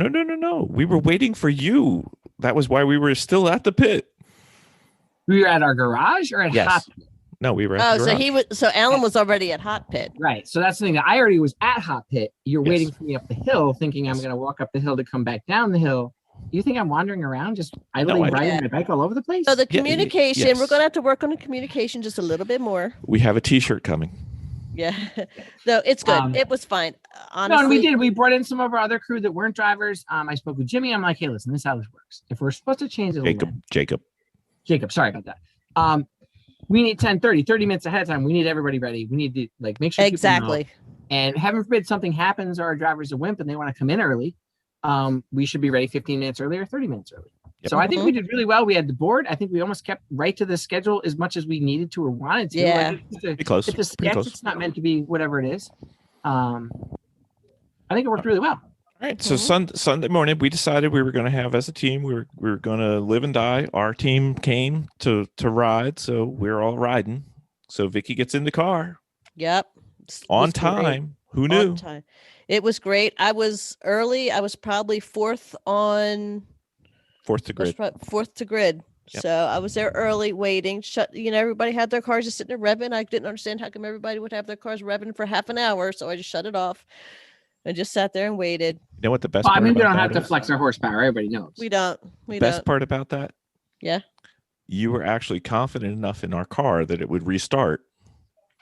We were waiting for you. That was why we were still at the pit. We were at our garage or at hot pit? No, we were at the garage. So Alan was already at hot pit. Right. So that's the thing. I already was at hot pit. You're waiting for me up the hill, thinking I'm going to walk up the hill to come back down the hill. You think I'm wandering around just idly riding my bike all over the place? So the communication, we're going to have to work on the communication just a little bit more. We have a t-shirt coming. Yeah. No, it's good. It was fine. Honestly. No, we did. We brought in some of our other crew that weren't drivers. I spoke with Jimmy. I'm like, hey, listen, this is how this works. If we're supposed to change it, Jacob, sorry about that. We need 30 minutes ahead of time. We need everybody ready. We need to make sure exactly. And heaven forbid something happens or our driver's a wimp and they want to come in early. We should be ready 15 minutes early or 30 minutes early. Yep. So I think we did really well. We had the board. I think we almost kept right to the schedule as much as we needed to or wanted to. Yeah. Pretty close. It's a sketch. It's not meant to be whatever it is. I think it worked really well. All right. So Sunday morning, we decided we were going to have, as a team, we were going to live and die. Our team came to ride, so we're all riding. So Vicky gets in the car. Yep. On time. Who knew? On time. It was great. I was early. I was probably fourth to grid. Yep. So I was there early waiting. Everybody had their cars just sitting there revving. I didn't understand how come everybody would have their cars revving for half an hour. So I just shut it off and just sat there and waited. You know what the best part about we don't that have to is? flex our horsepower. Everybody knows. We don't. Best part about that? Yeah. you were actually confident enough in our car that it would restart.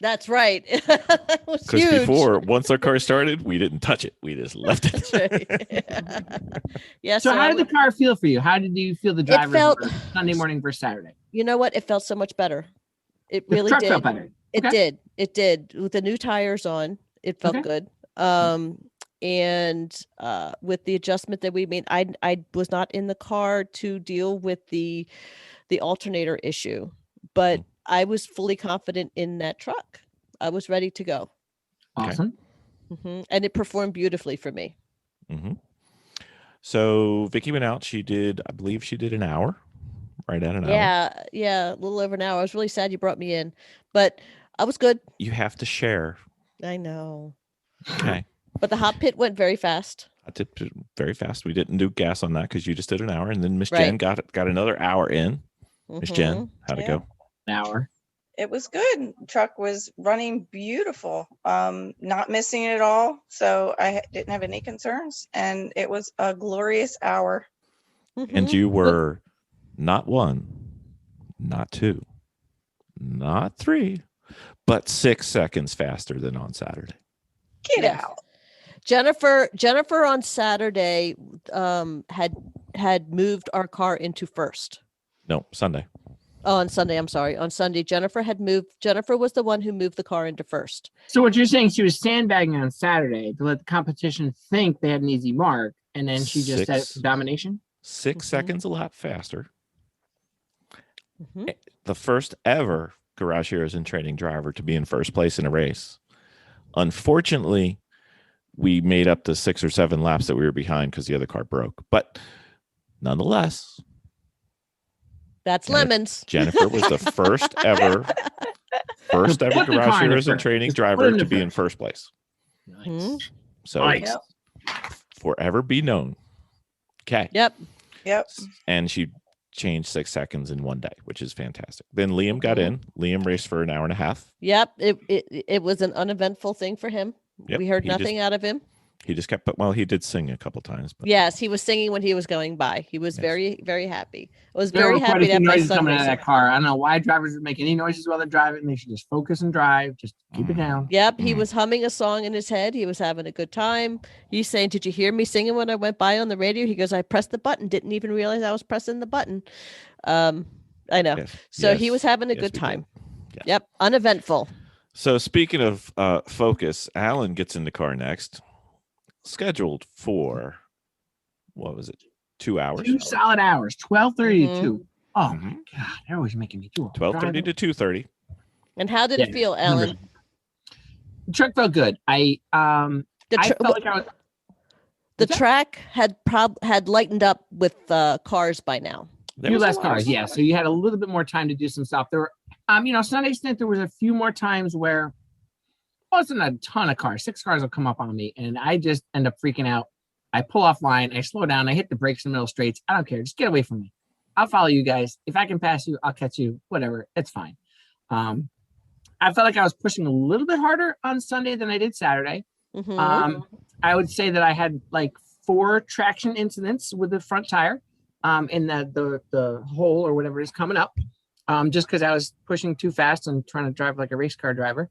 That's right. That was Because huge. before, once our car started, we didn't touch it. We just left it. That's right. Yeah. So how did the car feel for you? How did you feel the drive Sunday morning versus Saturday? You know what? It felt so much better. It The really truck did. felt better. It Okay. did. It did. With the new tires on, it felt Okay. good. And with the adjustment that we made, I was not in the car to deal with the alternator issue, but I was fully confident in that truck. I was ready to go. Awesome. And it performed beautifully for me. So Vicky went out. I believe she did an hour, right at an hour. Yeah, a little over an hour. I was really sad you brought me in, but I was good. You have to share. I know. Okay. But the hot pit went very fast. I did very fast. We didn't do gas on that because you just did an hour, and then Miss Right. Jen got another hour in. Miss Jen, how'd it go? An hour. It was good. Truck was running beautiful. Not missing it at all. So I didn't have any concerns, and it was a glorious hour. And you were not 1, not 2, not 3, but 6 seconds faster than on Saturday. Get Yes. out. Jennifer on Saturday had moved our car into first. No, Sunday. Oh, on Sunday, I'm sorry. On Sunday, Jennifer was the one who moved the car into first. So what you're saying, she was sandbagging on Saturday to let the competition think they had an easy mark, and then she just set it for domination? 6 seconds a lap faster. Mm-hmm. The first ever Garage Heroes in Training driver to be in first place in a race. Unfortunately, we made up the 6 or 7 laps that we were behind because the other car broke. But nonetheless, That's lemons. Jennifer was the first ever Put the Garage car in Heroes in first. Training Just put driver it in to be in first. first place. Nice. So Nice. forever be known. Okay. Yep. And she changed 6 seconds in one day, which is fantastic. Then Liam got in. Liam raced for an hour and a half. Yep. It was an uneventful thing for him. Yep, We heard he nothing out of him. He just kept, well, he did sing a couple times. But Yes, he was singing when he was going by. He was Yes. very, very happy. I was There very were quite happy a to few have my noises son coming out of racing. that car. I don't know why drivers would make any noises while they're driving. They should just focus and drive. Just keep it down. Yep, he was humming a song in his head. He was having a good time. He's saying, "Did you hear me singing when I went by on the radio?" He goes, "I pressed the button. Didn't even realize I was pressing the button." I know. Yes. So he Yes. was having a Yes, good we did. time. Yes. Yep, uneventful. So speaking of focus, Alan gets in the car next, scheduled for, what was it, 2 hours? 2 solid hours, 12:30 Mhm. to 2. Oh Mhm. my God, they're always making me do all the 12:30 to driving. 2:30. And how did it Yeah, feel, Alan? The truck felt good. I felt like I was. The What's that? track had lightened up with cars by now. There Few was a less lot of cars, yeah. So you had a little bit more time to do some stuff. There were, Sunday extent, there was a few more times where wasn't a ton of cars. 6 cars will come up on me, and I just end up freaking out. I pull off line, I slow down, I hit the brakes in the middle of straights. I don't care. Just get away from me. I'll follow you guys. If I can pass you, I'll catch you. Whatever. It's fine. I felt like I was pushing a little bit harder on Sunday than I did Saturday. Mhm. I would say that I had like 4 traction incidents with the front tire in the hole or whatever is coming up, just because I was pushing too fast and trying to drive like a race car driver.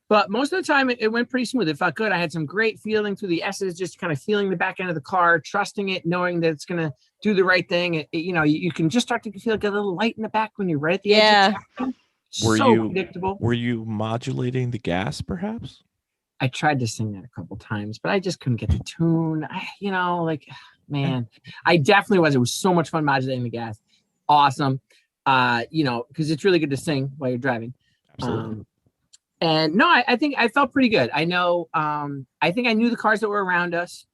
But most of the time it went pretty smooth. It felt good. I had some great feeling through the S's, just kind of feeling the back end of the car, trusting it, knowing that it's going to do the right thing. You can just start to feel like a little light in the back when you're right at the edge of traction. Predictable. Were you modulating the gas, perhaps? I tried to sing that a couple times, but I just couldn't get the tune. Man, I definitely was. It was so much fun modulating the gas. Awesome. Because it's really good to sing while you're driving. Absolutely. And no, I think I felt pretty good. I know, I think I knew the cars that were around us.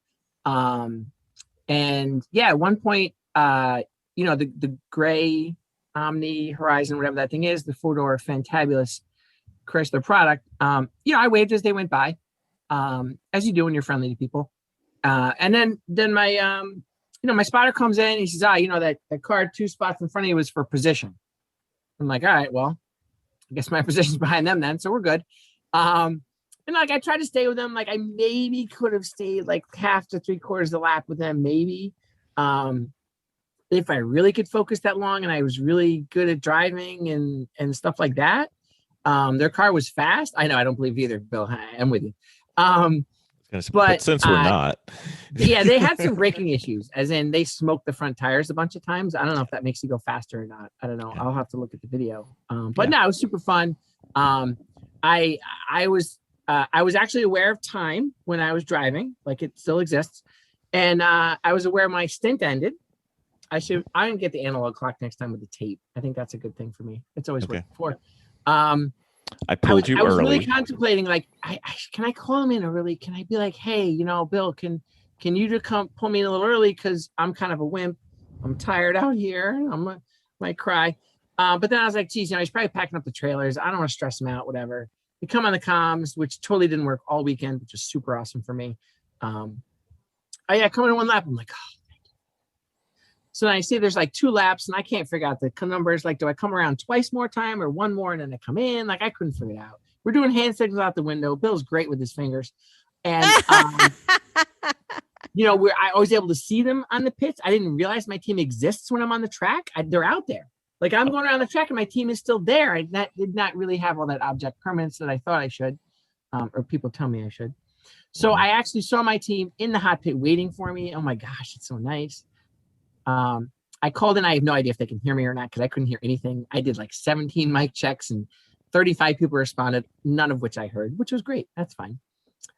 And yeah, at one point, the gray Omni Horizon, whatever that thing is, the 4-door fantabulous Chrysler product. I waved as they went by, as you do when you're friendly to people. And then my, my spotter comes in. He says, that car 2 spots in front of you was for position. I'm like, all right, well, I guess my position's behind them then, so we're good. And I tried to stay with them. I maybe could have stayed like half to 3/4 of the lap with them, maybe. if I really could focus that long and I was really good at driving and stuff like that. Their car was fast. I know I don't believe either, Bill. I'm with you. But since we're not, yeah, they had some braking issues, as in they smoked the front tires a bunch of times. I don't know if that makes you go faster or not. I don't know. Yeah. I'll have to look at the video. But no, it was super fun. I was actually aware of time when I was driving, like it still exists, and I was aware my stint ended. I didn't get the analog clock next time with the tape. I think that's a good thing for me. It's always worked before. I pulled you I was early. really contemplating, like, can I call him in early? Can I be like, hey, Bill, can you just come pull me in a little early? Because I'm kind of a wimp. I'm tired out here. Might cry. But then I was like, geez, he's probably packing up the trailers. I don't want to stress him out, whatever. We come on the comms, which totally didn't work all weekend, which was super awesome for me. Coming in one lap. I'm like, oh. So then I see there's like 2 laps and I can't figure out the numbers. Like, do I come around twice more time or one more and then I come in? Like, I couldn't figure it out. We're doing hand signals out the window. Bill's great with his fingers. And, I was able to see them on the pits. I didn't realize my team exists when I'm on the track. They're out there. Like, I'm going around the track and my team is still there. I did not really have all that object permanence that I thought I should, or people tell me I should. So I actually saw my team in the hot pit waiting for me. Oh my gosh, it's so nice. I called in. I have no idea if they can hear me or not because I couldn't hear anything. I did like 17 mic checks and 35 people responded, none of which I heard, which was great. That's fine.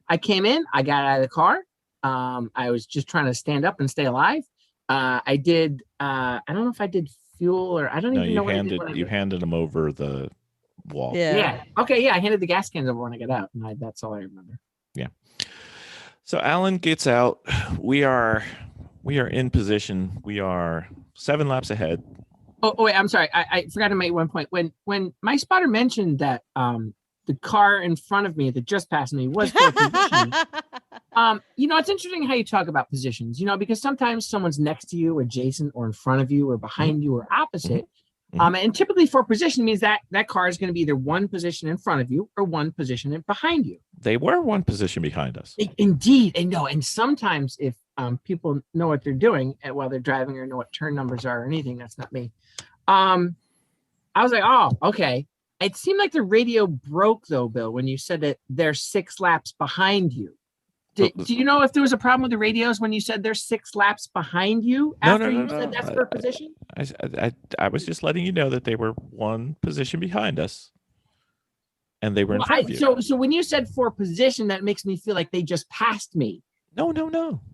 I came in. I got out of the car. I was just trying to stand up and stay alive. I did. I don't know if I did fuel or I don't even know. You handed them over the wall. Yeah. Okay. Yeah. I handed the gas cans over when I got out, and that's all I remember. Yeah. So Alan gets out. We are in position. We are 7 laps ahead. Oh wait, I'm sorry. I forgot to make one point. When my spotter mentioned that the car in front of me that just passed me was for position. It's interesting how you talk about positions, because sometimes someone's next to you, adjacent, or in front of you, or behind you, or opposite. And typically for position means that car is going to be either one position in front of you or one position behind you. They were one position behind us. Indeed. And sometimes if people know what they're doing while they're driving or know what turn numbers are or anything, that's not me. I was like, oh, okay. It seemed like the radio broke though, Bill, when you said that they're 6 laps behind you. Do you know if there was a problem with the radios when you said they're 6 laps behind you after you said that's for position? I was just letting you know that they were one position behind us, and they were in front of you. So when you said for position, that makes me feel like they just passed me. No.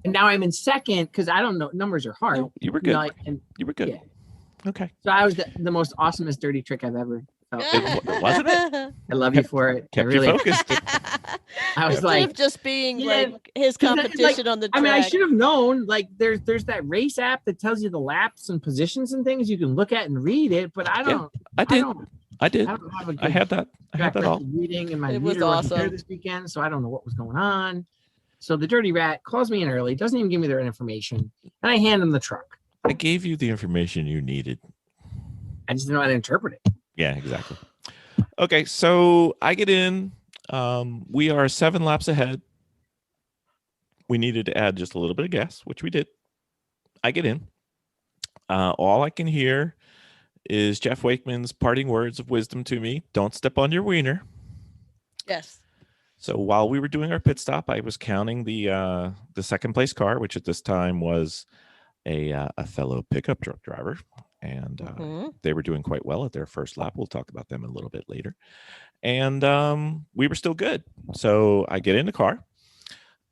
And now I'm in second because I don't know. Numbers are hard. No, you were good. You were good. Yeah. Okay. So I was the most awesomest dirty trick I've ever felt. Wasn't it? I love you for it. Kept you focused. I was Instead of just being like his competition on the track. I mean, I should have known. Like, there's that race app that tells you the laps and positions and things. You can look at and read it, but I don't. I did. I had that. I had that all. Reading and my it was meter wasn't there awesome this weekend, so I don't know what was going on. So the dirty rat calls me in early, doesn't even give me their information, and I hand him the truck. I gave you the information you needed. I just didn't know how to interpret it. Yeah, exactly. Okay, so I get in. We are 7 laps ahead. We needed to add just a little bit of gas, which we did. I get in. All I can hear is Jeff Wakeman's parting words of wisdom to me. Don't step on your wiener. Yes. So while we were doing our pit stop, I was counting the second place car, which at this time was a fellow pickup truck driver. And they were doing quite well at their first lap. We'll talk about them a little bit later. And we were still good. So I get in the car.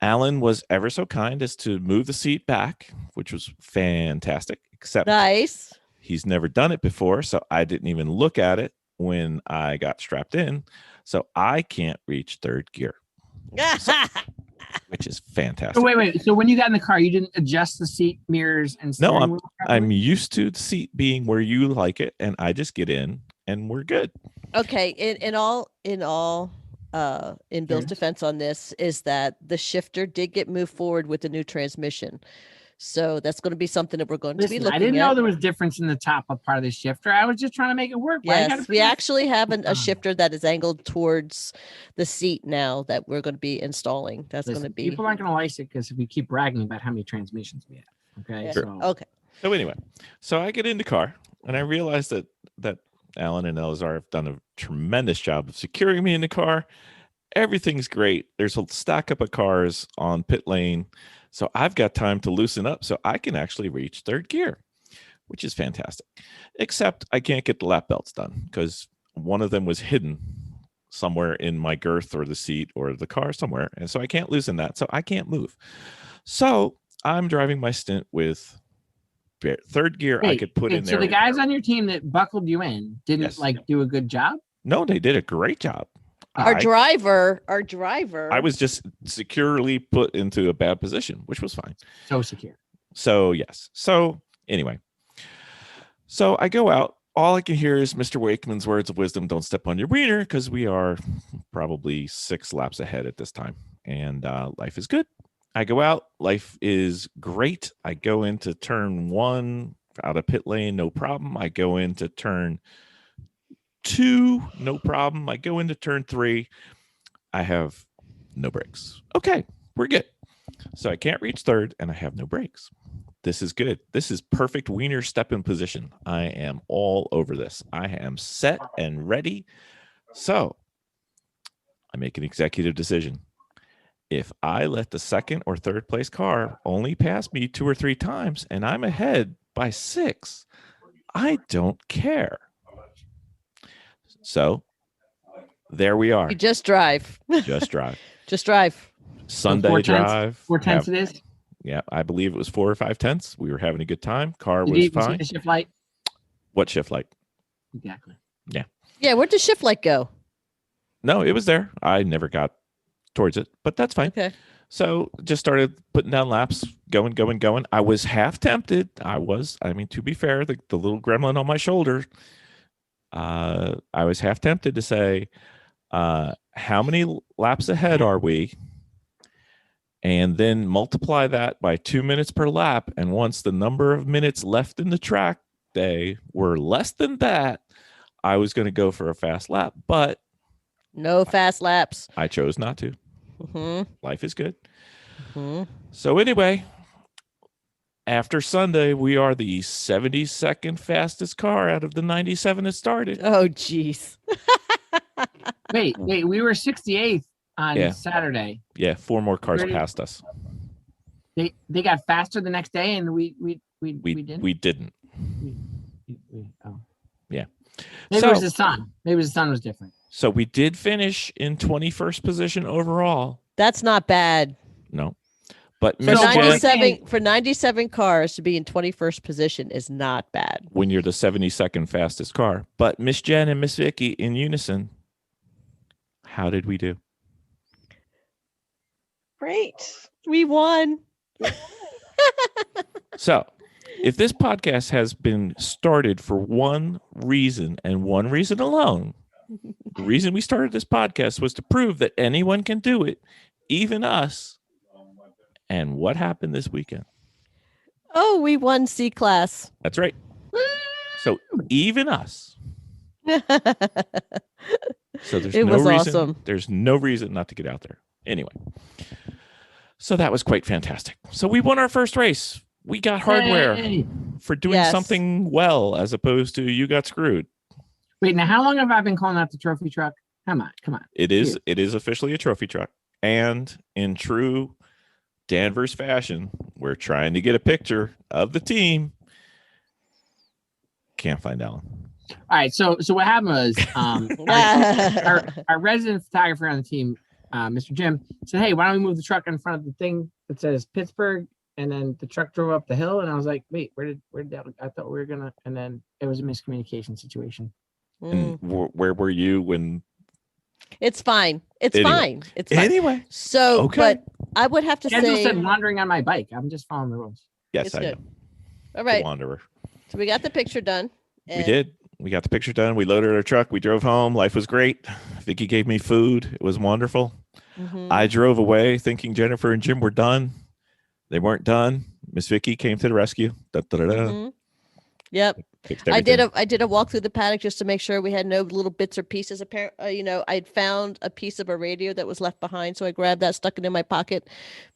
Alan was ever so kind as to move the seat back, which was fantastic, except nice. He's never done it before. So I didn't even look at it when I got strapped in. So I can't reach 3rd gear, which is fantastic. So wait. So when you got in the car, you didn't adjust the seat mirrors and steering wheel? I'm used to the seat being where you like it, and I just get in and we're good. Okay. In Bill's defense on this is that the shifter did get moved forward with the new transmission. So that's going to be something that we're going to be looking at. I didn't know there was difference in the top of part of the shifter. I was just trying to make it work. Yes, we actually have a shifter that is angled towards the seat now that we're going to be installing. That's going to be. People aren't going to like it because we keep bragging about how many transmissions we have. Okay. Yeah. So. Okay. So anyway, so I get in the car and I realize that Alan and Elazar have done a tremendous job of securing me in the car. Everything's great. There's a stack up of cars on pit lane. So I've got time to loosen up so I can actually reach third gear, which is fantastic. Except I can't get the lap belts done because one of them was hidden somewhere in my girth or the seat or the car somewhere. And so I can't loosen that. So I can't move. So I'm driving my stint with third gear. I could put in there. So the guys on your team that buckled you in didn't Yes. like do a good job? No, they did a great job. Our driver. I was just securely put into a bad position, which was fine. So secure. So yes. So anyway, so I go out. All I can hear is Mr. Wakeman's words of wisdom: "Don't step on your wiener," because we are probably 6 laps ahead at this time, and life is good. I go out. Life is great. I go into turn 1 out of pit lane, no problem. I go into turn 2, no problem. I go into turn 3. I have no brakes. Okay, we're good. So I can't reach third, and I have no brakes. This is good. This is perfect wiener step in position. I am all over this. I am set and ready. So I make an executive decision. If I let the second or third place car only pass me 2 or 3 times and I'm ahead by 6, I don't care. So there we are. You just drive. Just drive. Just drive. Sunday 4 tenths, drive. 4 tenths it is. Yeah, I believe it was 4 or 5 tenths. We were having a good time. Car Did was you see fine. the shift light? What shift light? Exactly. Yeah, where'd the shift light go? No, it was there. I never got towards it, but that's fine. Okay. So just started putting down laps, going. I was half tempted. I mean, to be fair, the little gremlin on my shoulder, I was half tempted to say, how many laps ahead are we? And then multiply that by 2 minutes per lap. And once the number of minutes left in the track day were less than that, I was going to go for a fast lap, but No fast laps. I chose not to. Mm-hmm. Life is good. Mm-hmm. So anyway, after Sunday, we are the 72nd fastest car out of the 97 that started. Oh, jeez. Wait, we were 68th on Yeah. Saturday. Yeah, 4 more cars Really? passed us. They got faster the next day, and we didn't. We didn't. Oh. Yeah. Maybe So- it was the sun. Maybe the sun was different. So we did finish in 21st position overall. That's not bad. No. But For So Miss what Jen, was- 97 cars to be in 21st position is not bad. when you're the 72nd fastest car. But Miss Jen and Miss Vicky in unison, how did we do? Great. We won. So, if this podcast has been started for one reason and one reason alone, the reason we started this podcast was to prove that anyone can do it, even us. And what happened this weekend? Oh, we won C class. That's right. So, even us. So there's It no was reason. awesome. There's no reason not to get out there. Anyway, so that was quite fantastic. So we won our first race. We got hardware Hey. for doing Yes. something well, as opposed to you got screwed. Wait, now how long have I been calling out the trophy truck? Come on. It is officially a trophy truck, and in true Danvers fashion, we're trying to get a picture of the team. Can't find Alan. All right, so what happened was our resident photographer on the team, Mr. Jim, said, "Hey, why don't we move the truck in front of the thing that says Pittsburgh?" And then the truck drove up the hill, and I was like, "Wait, where did that? I thought we were gonna." And then it was a miscommunication situation. Mm, And where were you when? it's fine. It's Anyway. fine. It's fine. Anyway, So, Okay. but I would have to Kendall say, said wandering on my bike. I'm just following the rules. yes, It's I good. know. all The right. Wanderer. So we got the picture done. We and- did. We got the picture done. We loaded our truck. We drove home. Life was great. Vicky gave me food. It was wonderful. Mhm. I drove away thinking Jennifer and Jim were done. They weren't done. Miss Vicky came to the rescue. Mhm. Yep. Fixed I everything. did a walk through the paddock just to make sure we had no little bits or pieces. I'd found a piece of a radio that was left behind, so I grabbed that, stuck it in my pocket.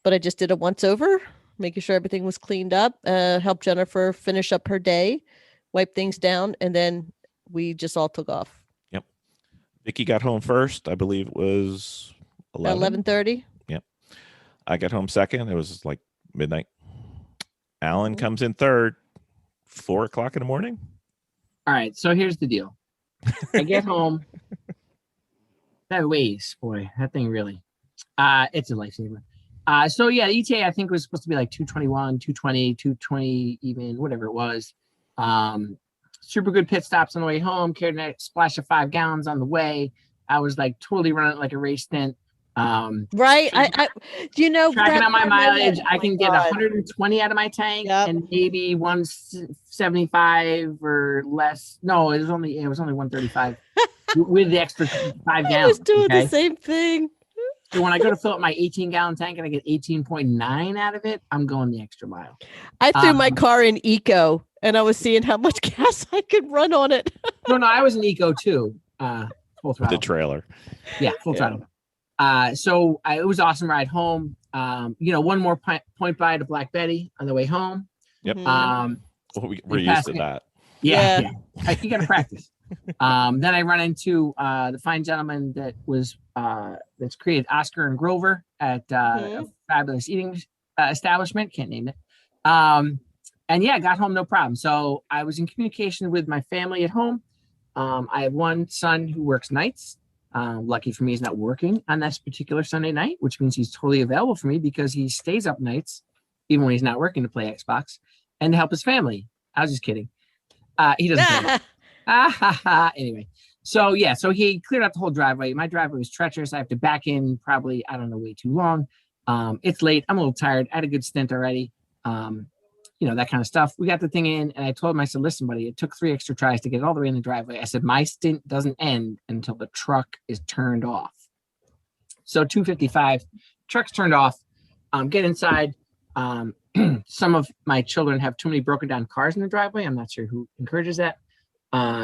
But I just did a once over, making sure everything was cleaned up, helped Jennifer finish up her day, wipe things down, and then we just all took off. Yep. Vicky got home first. I believe it was 11:30. Yep. I got home second. It was like midnight. Alan comes in third, 4 o'clock in the morning. All right. So here's the deal. I get home. That weighs, boy, that thing really. It's a lifesaver. So yeah, the ETA I think was supposed to be like 221, 220, 220, even whatever it was. Super good pit stops on the way home. Carried a splash of 5 gallons on the way. I was like totally running it like a race stint. Right. I you know, tracking that on my part, mileage, oh I my can get God. 120 out of my tank Yep. and maybe 175 or less. No, it was only 135 with the extra 5 I gallons. was doing okay? the same thing. So when I go to fill up my 18-gallon tank and I get 18.9 out of it, I'm going the extra mile. I threw my car in eco and I was seeing how much gas I could run on it. No, I was an eco too. Full throttle. The trailer. Yeah, full throttle. So it was awesome ride home. One more point by to Black Betty on the way home. Yep. Mhm. We're used to that. Yeah. You got to practice. Then I run into the fine gentleman that was that's created Oscar and Grover at a fabulous eating establishment. Can't name it. And yeah, got home no problem. So I was in communication with my family at home. I have one son who works nights. Lucky for me, he's not working on this particular Sunday night, which means he's totally available for me because he stays up nights, even when he's not working, to play Xbox and to help his family. I was just kidding. He doesn't play. Anyway, so he cleared out the whole driveway. My driveway was treacherous. I have to back in probably, I don't know, way too long. It's late. I'm a little tired. I had a good stint already. That kind of stuff. We got the thing in, and I told him, I said, listen, buddy, it took 3 extra tries to get it all the way in the driveway. I said, my stint doesn't end until the truck is turned off. So 2:55, truck's turned off. Get inside. Some of my children have too many broken down cars in the driveway. I'm not sure who encourages that.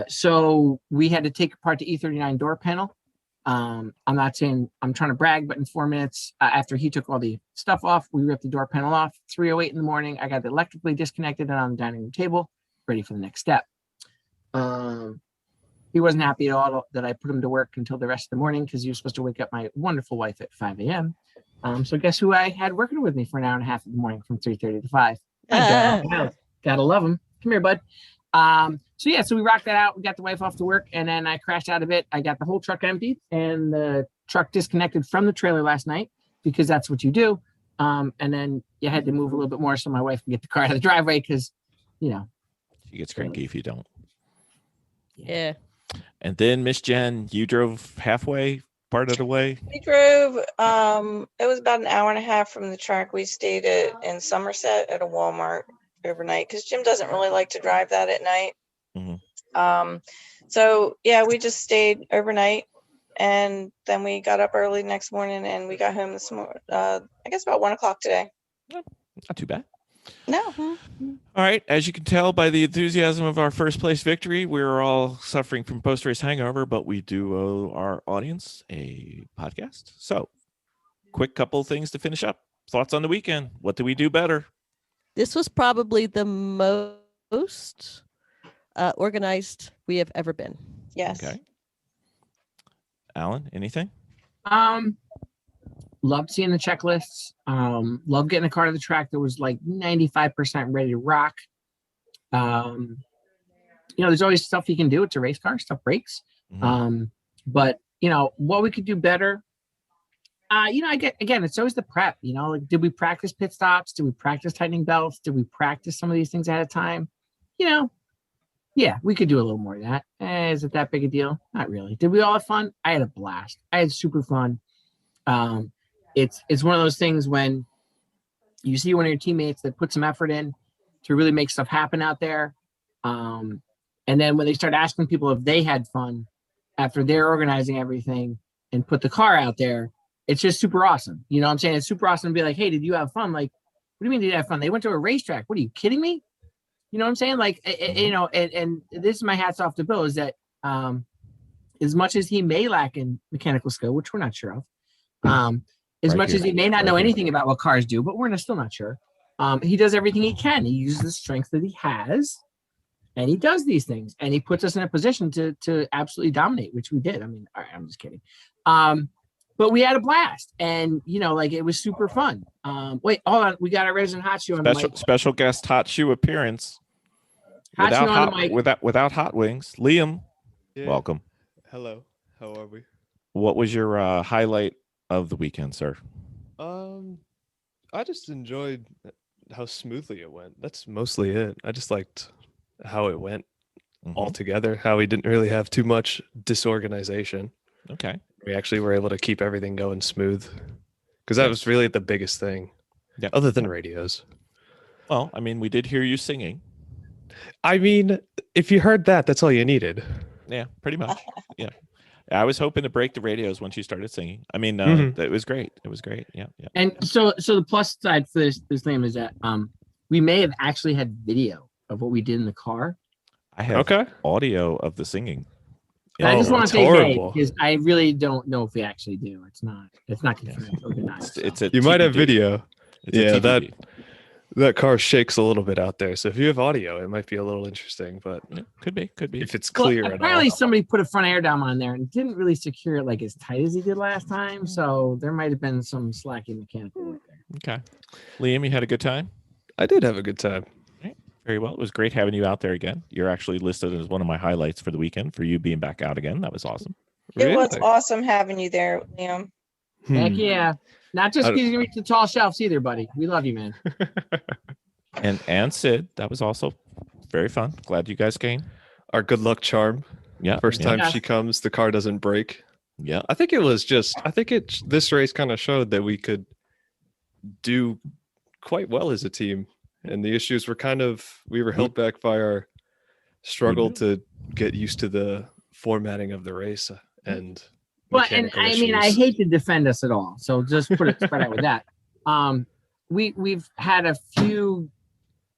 So we had to take apart the E39 door panel. I'm not saying I'm trying to brag, but in 4 minutes after he took all the stuff off, we ripped the door panel off. 3:08 in the morning, I got it electrically disconnected and on the dining room table, ready for the next step. He wasn't happy at all that I put him to work until the rest of the morning because he was supposed to wake up my wonderful wife at 5 a.m. So guess who I had working with me for an hour and a half in the morning from 3:30 to 5? Gotta love him. Come here, bud. So we rocked that out. We got the wife off to work, and then I crashed out of it. I got the whole truck emptied and the truck disconnected from the trailer last night because that's what you do. And then you had to move a little bit more so my wife can get the car out of the driveway because, She gets cranky if you don't. Yeah. And then Miss Jen, you drove halfway part of the way. We drove, it was about an hour and a half from the track. We stayed in Somerset at a Walmart overnight because Jim doesn't really like to drive that at night. So yeah, we just stayed overnight and then we got up early next morning and we got home this morning, I guess about 1 o'clock today. Not too bad. No. All right. As you can tell by the enthusiasm of our first place victory, we're all suffering from post-race hangover, but we do owe our audience a podcast. So quick couple things to finish up. Thoughts on the weekend. What do we do better? This was probably the most organized we have ever been. Yes. Okay. Alan, anything? Loved seeing the checklists. Loved getting a car to the track that was like 95% ready to rock. There's always stuff you can do. It's a race car, stuff breaks. But what we could do better. It's always the prep. Did we practice pit stops? Did we practice tightening belts? Did we practice some of these things ahead of time? Yeah, we could do a little more of that. Is it that big a deal? Not really. Did we all have fun? I had a blast. I had super fun. It's one of those things when you see one of your teammates that put some effort in to really make stuff happen out there. And then when they start asking people if they had fun after they're organizing everything and put the car out there, it's just super awesome. You know what I'm saying? It's super awesome to be like, hey, did you have fun? Like, what do you mean did you have fun? They went to a racetrack. What are you kidding me? You know what I'm saying? Like, and this is my hats off to Bill is that as much as he may lack in mechanical skill, which we're not sure of, as much as he may not know anything about what cars do, but we're still not sure. He does everything he can. He uses the strength that he has, and he does these things, and he puts us in a position to absolutely dominate, which we did. I mean, all right, I'm just kidding. But we had a blast, and like it was super fun. Wait, hold on, we got our resident hot shoe on the mic. Special guest hot shoe appearance. Without hot wings, Liam. Yeah. Welcome. Hello. How are we? What was your highlight of the weekend, sir? I just enjoyed how smoothly it went. That's mostly it. I just liked how it went all together, how we didn't really have too much disorganization. Okay. We actually were able to keep everything going smooth, because that was really the biggest thing, other than radios. Well, I mean, we did hear you singing. I mean, if you heard that, that's all you needed. Yeah, pretty much. Yeah. I was hoping to break the radios when she started singing. I mean, it was great. It was great. Yeah. And so the plus side for this name is that we may have actually had video of what we did in the car. I have audio of the singing. I just want to say horrible. because I really don't know if we actually do. It's not confirmed or denied. You might have video. It's that car shakes a little bit out there. So if you have audio, it might be a little interesting, but could be if it's clear. Well, apparently somebody put a front air down on there and didn't really secure it like as tight as he did last time. So there might have been some slacky mechanical work there. Okay. Liam, you had a good time? I did have a good time. Right. Very well. It was great having you out there again. You're actually listed as one of my highlights for the weekend for you being back out again. That was awesome. It was awesome having you there, Liam. Heck yeah. Not just because you can reach the tall shelves either, buddy. We love you, man. And Sid, that was also very fun. Glad you guys came. Our good luck charm. Yeah. First time she comes, the car doesn't break. Yeah. I think this race kind of showed that we could do quite well as a team. And the issues were we were held back by our struggle to get used to the formatting of the race and I mean, I hate to defend us at all. So just put it spread out with that. We've had a few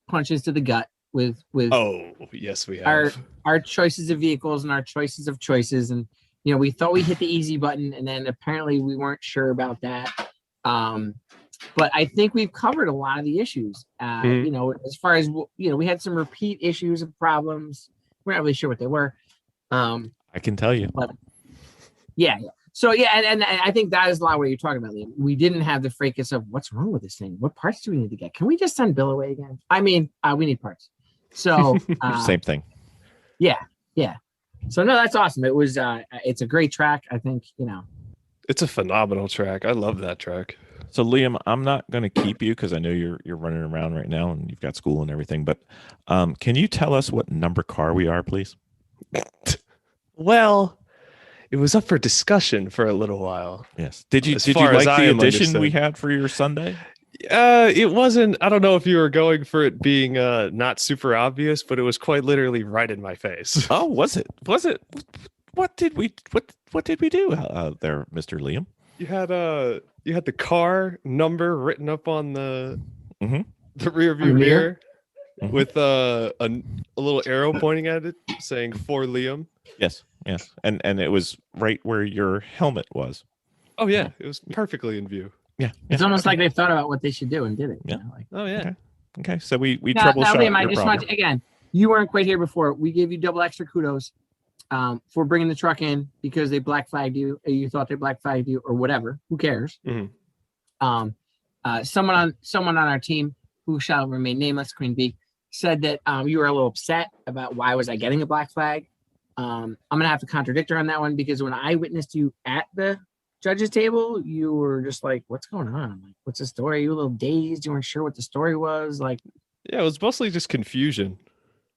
punches to the gut with oh yes we have our choices of vehicles and our choices of choices, and we thought we hit the easy button and then apparently we weren't sure about that. But I think we've covered a lot of the issues. As far as we had some repeat issues and problems. We're not really sure what they were. I can tell you. But yeah. So and I think that is a lot what you're talking about, Liam. We didn't have the fracas of what's wrong with this thing. What parts do we need to get? Can we just send Bill away again? I mean, we need parts. So same thing. Yeah. So no, that's awesome. It was it's a great track. I think it's a phenomenal track. I love that track. So Liam, I'm not going to keep you because I know you're running around right now and you've got school and everything. But can you tell us what number car we are, please? Well, it was up for discussion for a little while. Yes. Did you like the edition we had for your Sunday? It wasn't. I don't know if you were going for it being not super obvious, but it was quite literally right in my face. Oh, was it? What did we do there, Mr. Liam? You had the car number written up on the rear view mirror with a little arrow pointing at it saying for Liam. Yes. And it was right where your helmet was. Oh yeah, it was perfectly in view. Yeah. It's almost like they thought about what they should do and did it. Yeah. Oh yeah. Okay. So we troubleshot. Liam, I just want to, again, you weren't quite here before. We gave you double extra kudos for bringing the truck in because they black flagged you. Or you thought they black flagged you or whatever. Who cares? Someone on our team who shall remain nameless, Queen Bee, said that you were a little upset about why was I getting a black flag. I'm gonna have to contradict her on that one because when I witnessed you at the judges table, you were just like, "What's going on?" I'm like, "What's the story?" You were a little dazed. You weren't sure what the story was. Like, yeah, it was mostly just confusion.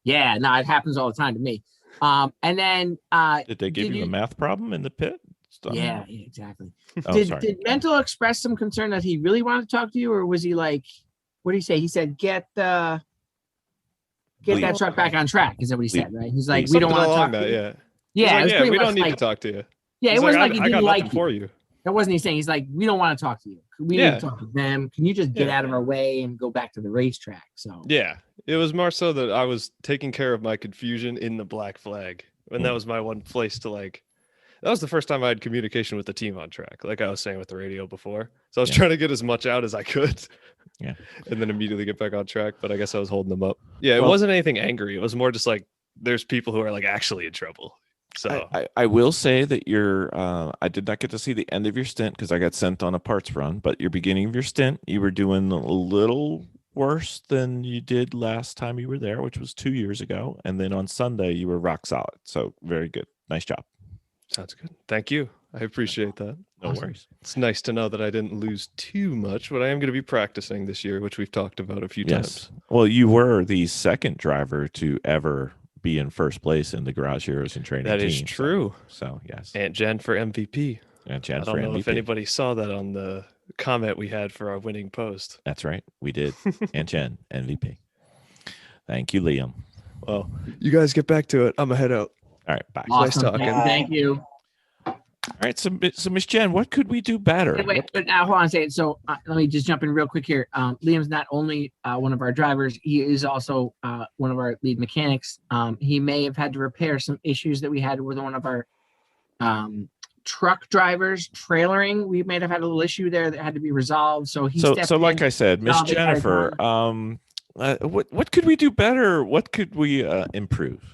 Yeah, no, it happens all the time to me. And then did they give you a math problem in the pit? Yeah, exactly. Sorry. Did Mental express some concern that he really wanted to talk to you, or was he like, what did he say? He said, "Get that truck back on track." Is that what he said? Right? He's like, "We don't want to talk to you." Yeah, we don't need to talk to you. Yeah, it wasn't like he I didn't got like nothing for you. That wasn't he saying. He's like, "We don't want to talk to you. We need to talk to them. Can you just get out of our way and go back to the racetrack?" So yeah, it was more so that I was taking care of my confusion in the black flag, and that was my one place to like. That was the first time I had communication with the team on track, like I was saying with the radio before. So I was trying to get as much out as I could. Yeah. And then immediately get back on track. But I guess I was holding them up. Yeah, it Well- wasn't anything angry. It was more just like there's people who are like actually in trouble. So I will say that I did not get to see the end of your stint because I got sent on a parts run, but your beginning of your stint, you were doing a little worse than you did last time you were there, which was 2 years ago. And then on Sunday, you were rock solid. So very good. Nice job. sounds good. Thank you. I appreciate that. No Awesome. worries. It's nice to know that I didn't lose too much, but I am going to be practicing this year, which we've talked about a few Yes. times. Well, you were the second driver to ever be in first place in the Garage Heroes and Training That is team. true. So yes. Aunt Jen for MVP. And Jen I for don't know if MVP. anybody saw that on the comment we had for our winning post. That's right. We did. And Jen, MVP. Thank you, Liam. Well, you guys get back to it. I'm going to head out. All right. Bye. Nice Awesome. talking. Thank you. All right. So Miss Jen, what could we do better? Wait, but now hold on a second. So let me just jump in real quick here. Liam's not only one of our drivers, he is also one of our lead mechanics. He may have had to repair some issues that we had with one of our truck drivers trailering. We may have had a little issue there that had to be resolved. So he stepped So like in. I said, Miss Solved it by the Jennifer, what could we do better? What could we improve?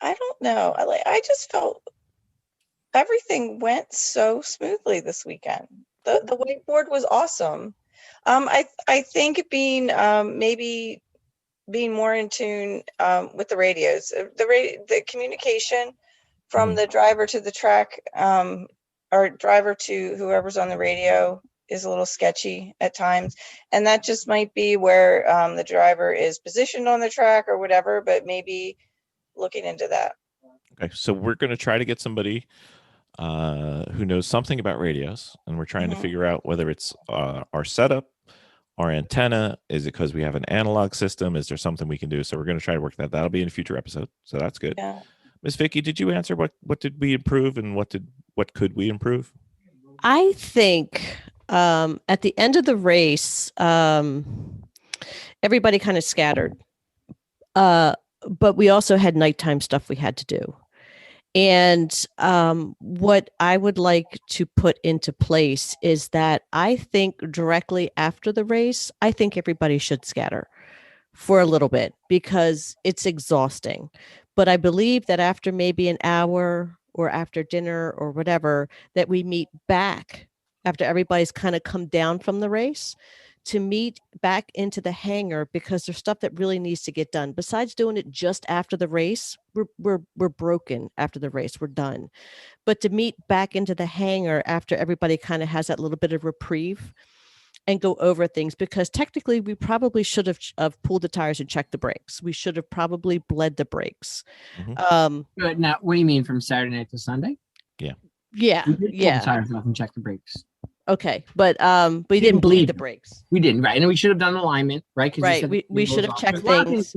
I don't know. I just felt everything went so smoothly this weekend. The whiteboard was awesome. I think being maybe being more in tune with the radios, the communication from the driver to the track, or driver to whoever's on the radio is a little sketchy at times, and that just might be where the driver is positioned on the track or whatever. But maybe looking into that. Okay, so we're going to try to get somebody who knows something about radios, and we're trying to figure out whether it's our setup, our antenna. Is it because we have an analog system? Is there something we can do? So we're going to try to work that. That'll be in a future episode. So that's good. Yeah. Miss Vicky, did you answer what did we improve and what could we improve? I think at the end of the race, everybody kind of scattered. But we also had nighttime stuff we had to do. And what I would like to put into place is that I think directly after the race, I think everybody should scatter for a little bit because it's exhausting. But I believe that after maybe an hour or after dinner or whatever, that we meet back after everybody's kind of come down from the race to meet back into the hangar because there's stuff that really needs to get done. Besides doing it just after the race, we're broken after the race. We're done. But to meet back into the hangar after everybody kind of has that little bit of reprieve and go over things, because technically we probably should have pulled the tires and checked the brakes. We should have probably bled the brakes. But now, what do you mean from Saturday night to Sunday? Yeah. We did pull the tires off and check the brakes. Okay. But we didn't bleed the brakes. We didn't, right? And we should have done alignment, right? Right. We should have checked things.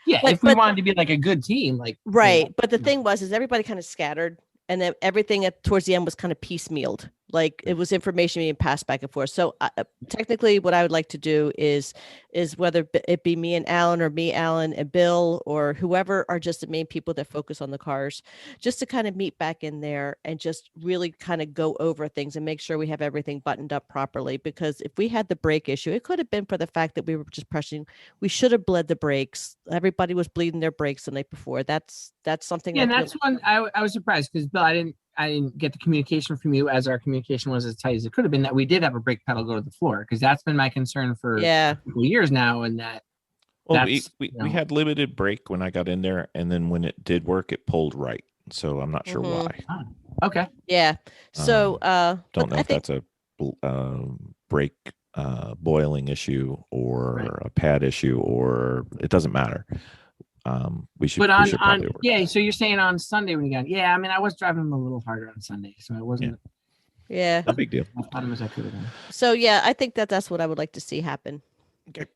If we wanted to be like a good team, like right. But the thing was, is everybody kind of scattered, and then everything towards the end was kind of piecemealed. Like it was information being passed back and forth. So technically what I would like to do is whether it be me and Alan or me, Alan and Bill, or whoever are just the main people that focus on the cars, just to kind of meet back in there and just really kind of go over things and make sure we have everything buttoned up properly. Because if we had the brake issue, it could have been for the fact that we were just pressing. We should have bled the brakes. Everybody was bleeding their brakes the night before. That's something. Yeah, and that's one I was surprised because Bill, I didn't get the communication from you as our communication was as tight as it could have been, that we did have a brake pedal go to the floor, because that's been my concern for a couple years now. And that we had limited brake when I got in there, and then when it did work, it pulled right. So I'm not sure why. Okay. Yeah. So don't know if that's a brake boiling issue or a pad issue, or it doesn't matter. We should. But we should probably work. Yeah. So you're saying on Sunday when you got? Yeah. I mean, I was driving them a little harder on Sunday, so it wasn't. Yeah. No big deal. As bottom as I could have done. So yeah, I think that's what I would like to see happen. Okay.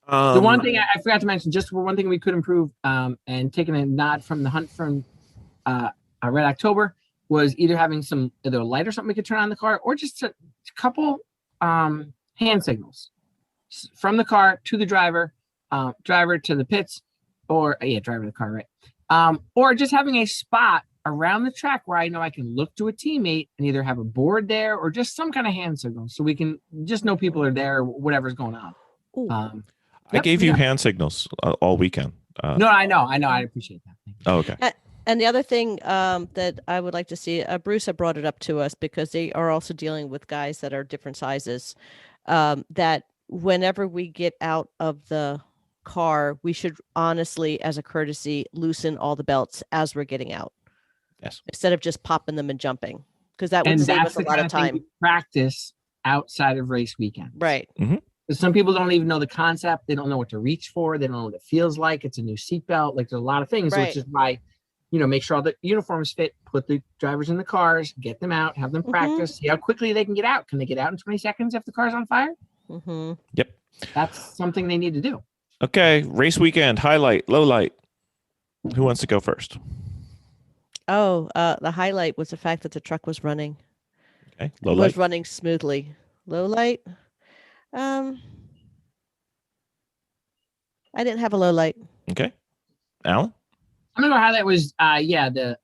The one thing I forgot to mention, just one thing we could improve, and taking a nod from the hunt from Red October, was either having either a light or something we could turn on the car, or just a couple hand signals from the car to the driver, driver to the pits, or driver to the car, right? Or just having a spot around the track where I know I can look to a teammate and either have a board there or just some kind of hand signal so we can just know people are there or whatever's going on. Ooh. I gave you hand signals all weekend. No, I know. I appreciate that. Thank you. Oh, okay. And the other thing that I would like to see, Bruce had brought it up to us because they are also dealing with guys that are different sizes, that whenever we get out of the car, we should honestly, as a courtesy, loosen all the belts as we're getting out. Yes. Instead of just popping them and jumping, because that would And save that's us a the lot kind of of thing time. we practice outside of race weekend. Right. Because some people don't even know the concept. They don't know what to reach for. They don't know what it feels like. It's a new seatbelt. Like there's a lot of things, Right. which is why, make sure all the uniforms fit, put the drivers in the cars, get them out, have them practice, see how quickly they can get out. Can they get out in 20 seconds if the car's on fire? Yep. That's something they need to do. Okay. Race weekend, highlight, low light. Who wants to go first? Oh, the highlight was the fact that the truck was running. Okay. It was running smoothly. Low light. I didn't have a low light. Okay. Alan? I'm gonna go highlight was the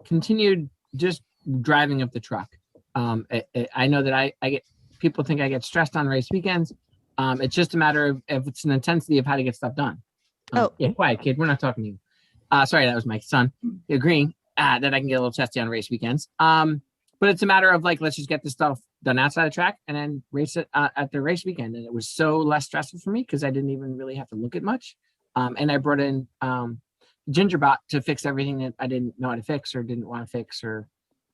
continued just driving of the truck. I know that I get people think I get stressed on race weekends. It's just a matter of if it's an intensity of how to get stuff done. Yeah, quiet kid. We're not talking to you. Sorry, that was my son agreeing that I can get a little testy on race weekends. But it's a matter of like, let's just get this stuff done outside the track and then race it at the race weekend. And it was so less stressful for me because I didn't even really have to look at much. And I brought in Gingerbot to fix everything that I didn't know how to fix or didn't want to fix or,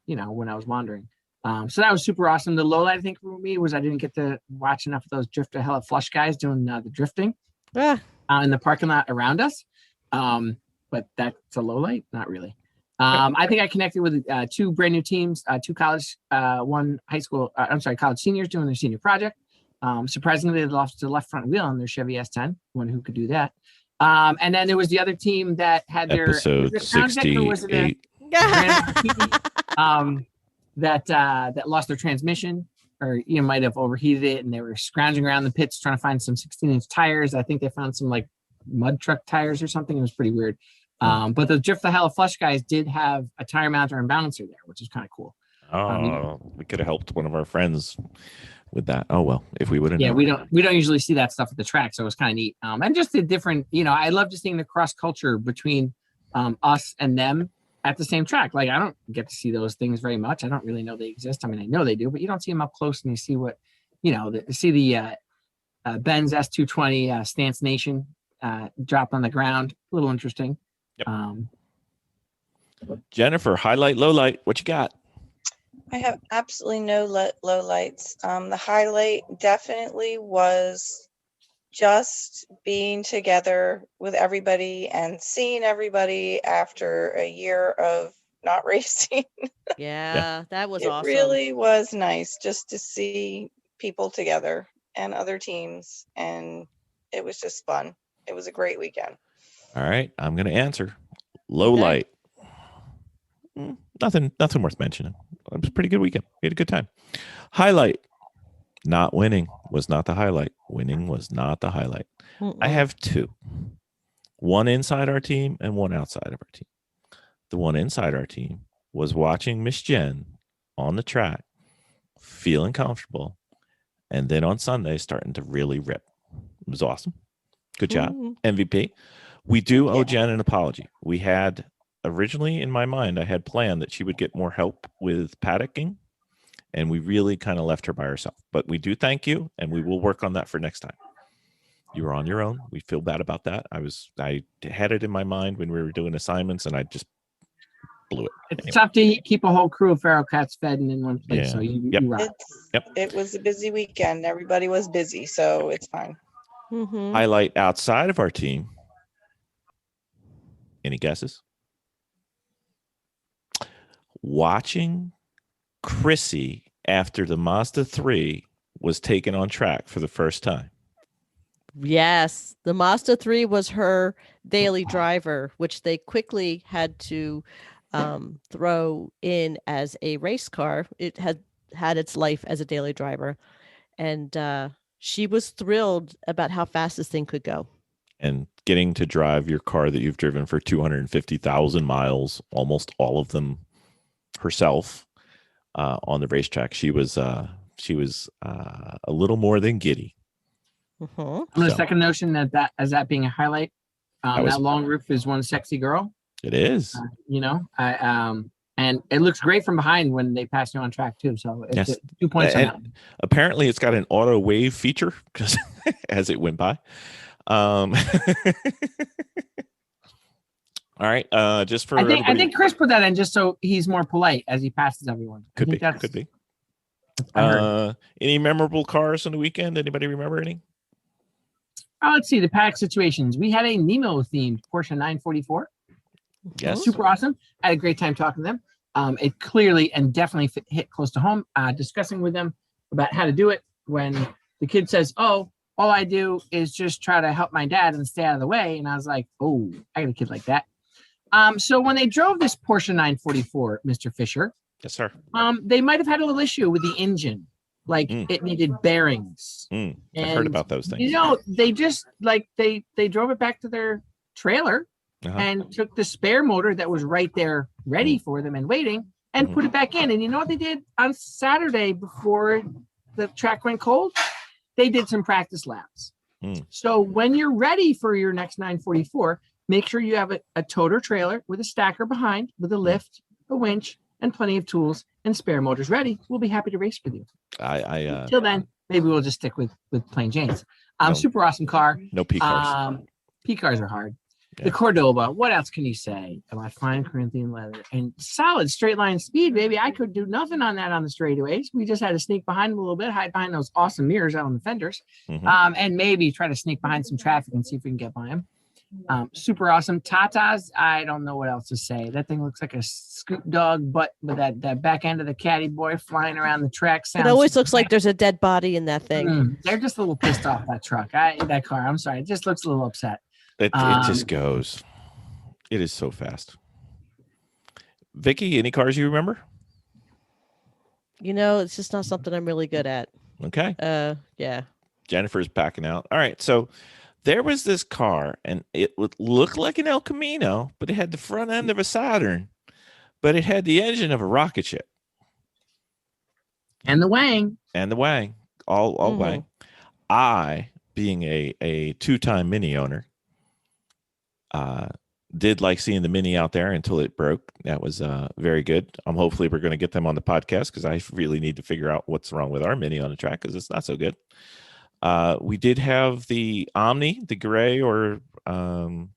when I was wandering. So that was super awesome. The low light, I think, for me was I didn't get to watch enough of those drift to hell at flush guys doing the drifting in the parking lot around us. But that's a low light? Not really. I think I connected with two brand new teams, two college, one college seniors doing their senior project. Surprisingly, they lost the left front wheel on their Chevy S10, one who could do that. And then there was the other team that had their episode 68. That lost their transmission, or might have overheated it, and they were scrounging around the pits trying to find some 16-inch tires. I think they found some like mud truck tires or something. It was pretty weird. But the Drift the Hell of Flush guys did have a tire mounter and balancer there, which is kind of cool. We could have helped one of our friends with that. Oh well, if we would have. Yeah, we don't usually see that stuff at the track, so it was kind of neat. And just the different, I love just seeing the cross culture between us and them at the same track. Like I don't get to see those things very much. I don't really know they exist. I mean, I know they do, but you don't see them up close, and you see what, see the Benz S220 Stance Nation drop on the ground. A little interesting. Yep. Jennifer, highlight, low light. What you got? I have absolutely no low lights. The highlight definitely was just being together with everybody and seeing everybody after a year of not racing. Yeah, that was awesome. It really was nice just to see people together and other teams, and it was just fun. It was a great weekend. All right, I'm going to answer. Low light. Nothing worth mentioning. It was a pretty good weekend. We had a good time. Highlight. Not winning was not the highlight. Winning was not the highlight. I have two. One inside our team and one outside of our team. The one inside our team was watching Miss Jen on the track, feeling comfortable, and then on Sunday starting to really rip. It was awesome. Good job. MVP. We do owe Jen an apology. We had originally in my mind, I had planned that she would get more help with paddocking, and we really kind of left her by herself. But we do thank you, and we will work on that for next time. You were on your own. We feel bad about that. I had it in my mind when we were doing assignments, and I just blew it. It's tough to keep a whole crew of feral cats fed and in one place. Yeah. So you rock. It was a busy weekend. Everybody was busy, so it's fine. Highlight outside of our team. Any guesses? Watching Chrissy after the Mazda 3 was taken on track for the first time. Yes, the Mazda 3 was her daily driver, which they quickly had to throw in as a race car. It had its life as a daily driver, and she was thrilled about how fast this thing could go. and getting to drive your car that you've driven for 250,000 miles, almost all of them herself, on the racetrack. She was a little more than giddy. Mhm. I'm going to So- second notion that being a highlight. was- That long roof is one sexy girl. It is. And it looks great from behind when they pass you on track too. So it's Yes. 2 points on that. And apparently it's got an auto wave feature because as it went by. All right. Just for I think everybody- Chris put that in just so he's more polite as he passes everyone. Could I be. think Could be. I heard. Any memorable cars on the weekend? Anybody remember any? Let's see the paddock situations. We had a Nemo themed Porsche 944. Yes. Super awesome. I had a great time talking to them. It clearly and definitely hit close to home. Discussing with them about how to do it when the kid says, "Oh, all I do is just try to help my dad and stay out of the way." And I was like, "Oh, I got a kid like that." So when they drove this Porsche 944, Mr. Fisher, Yes, sir. they might have had a little issue with the engine, like it needed bearings. I've heard about those things. You know, they just like they drove it back to their trailer Uh-huh. and took the spare motor that was right there ready for them and waiting and put it back in. And you know what they did on Saturday before the track went cold? They did some practice laps. So when you're ready for your next 944, make sure you have a toter trailer with a stacker behind, with a lift, a winch, and plenty of tools and spare motors ready. We'll be happy to race with you. Till then, maybe we'll just stick with plain Janes. No. Super awesome car. No P cars. P cars are hard. Yeah. The Cordoba, what else can you say about fine Corinthian leather and solid straight line speed, baby? I could do nothing on that on the straightaways. We just had to sneak behind them a little bit, hide behind those awesome mirrors out on the fenders, and maybe try to sneak behind some traffic and see if we can get by them. Super awesome. Tatas, I don't know what else to say. That thing looks like a scoop dog butt with that back end of the caddy boy flying around the track. It always looks like there's a dead body in that thing. They're just a little pissed off, that truck. That car. I'm sorry. It just looks a little upset. It just goes. It is so fast. Vicky, any cars you remember? You know, it's just not something I'm really good at. Okay. Yeah. Jennifer's packing out. All right. So there was this car, and it would look like an El Camino, but it had the front end of a Saturn, but it had the engine of a rocket ship. And the Wang. All Wang. I, being a two-time Mini owner, did like seeing the Mini out there until it broke. That was very good. Hopefully we're going to get them on the podcast because I really need to figure out what's wrong with our Mini on the track because it's not so good. We did have the Omni, the gray or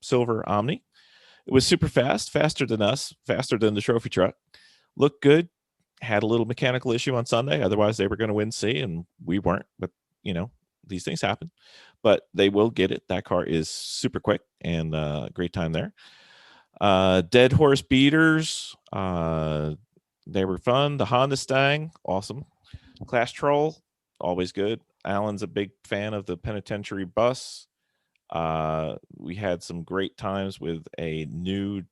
silver Omni. It was super fast, faster than us, faster than the trophy truck. Looked good. Had a little mechanical issue on Sunday. Otherwise, they were going to win C, and we weren't. But, you know, these things happen. But they will get it. That car is super quick and great time there. Dead Horse Beaters. They were fun. The Honda Stang, awesome. Clash Troll, always good. Alan's a big fan of the Penitentiary Bus. We had some great times with a new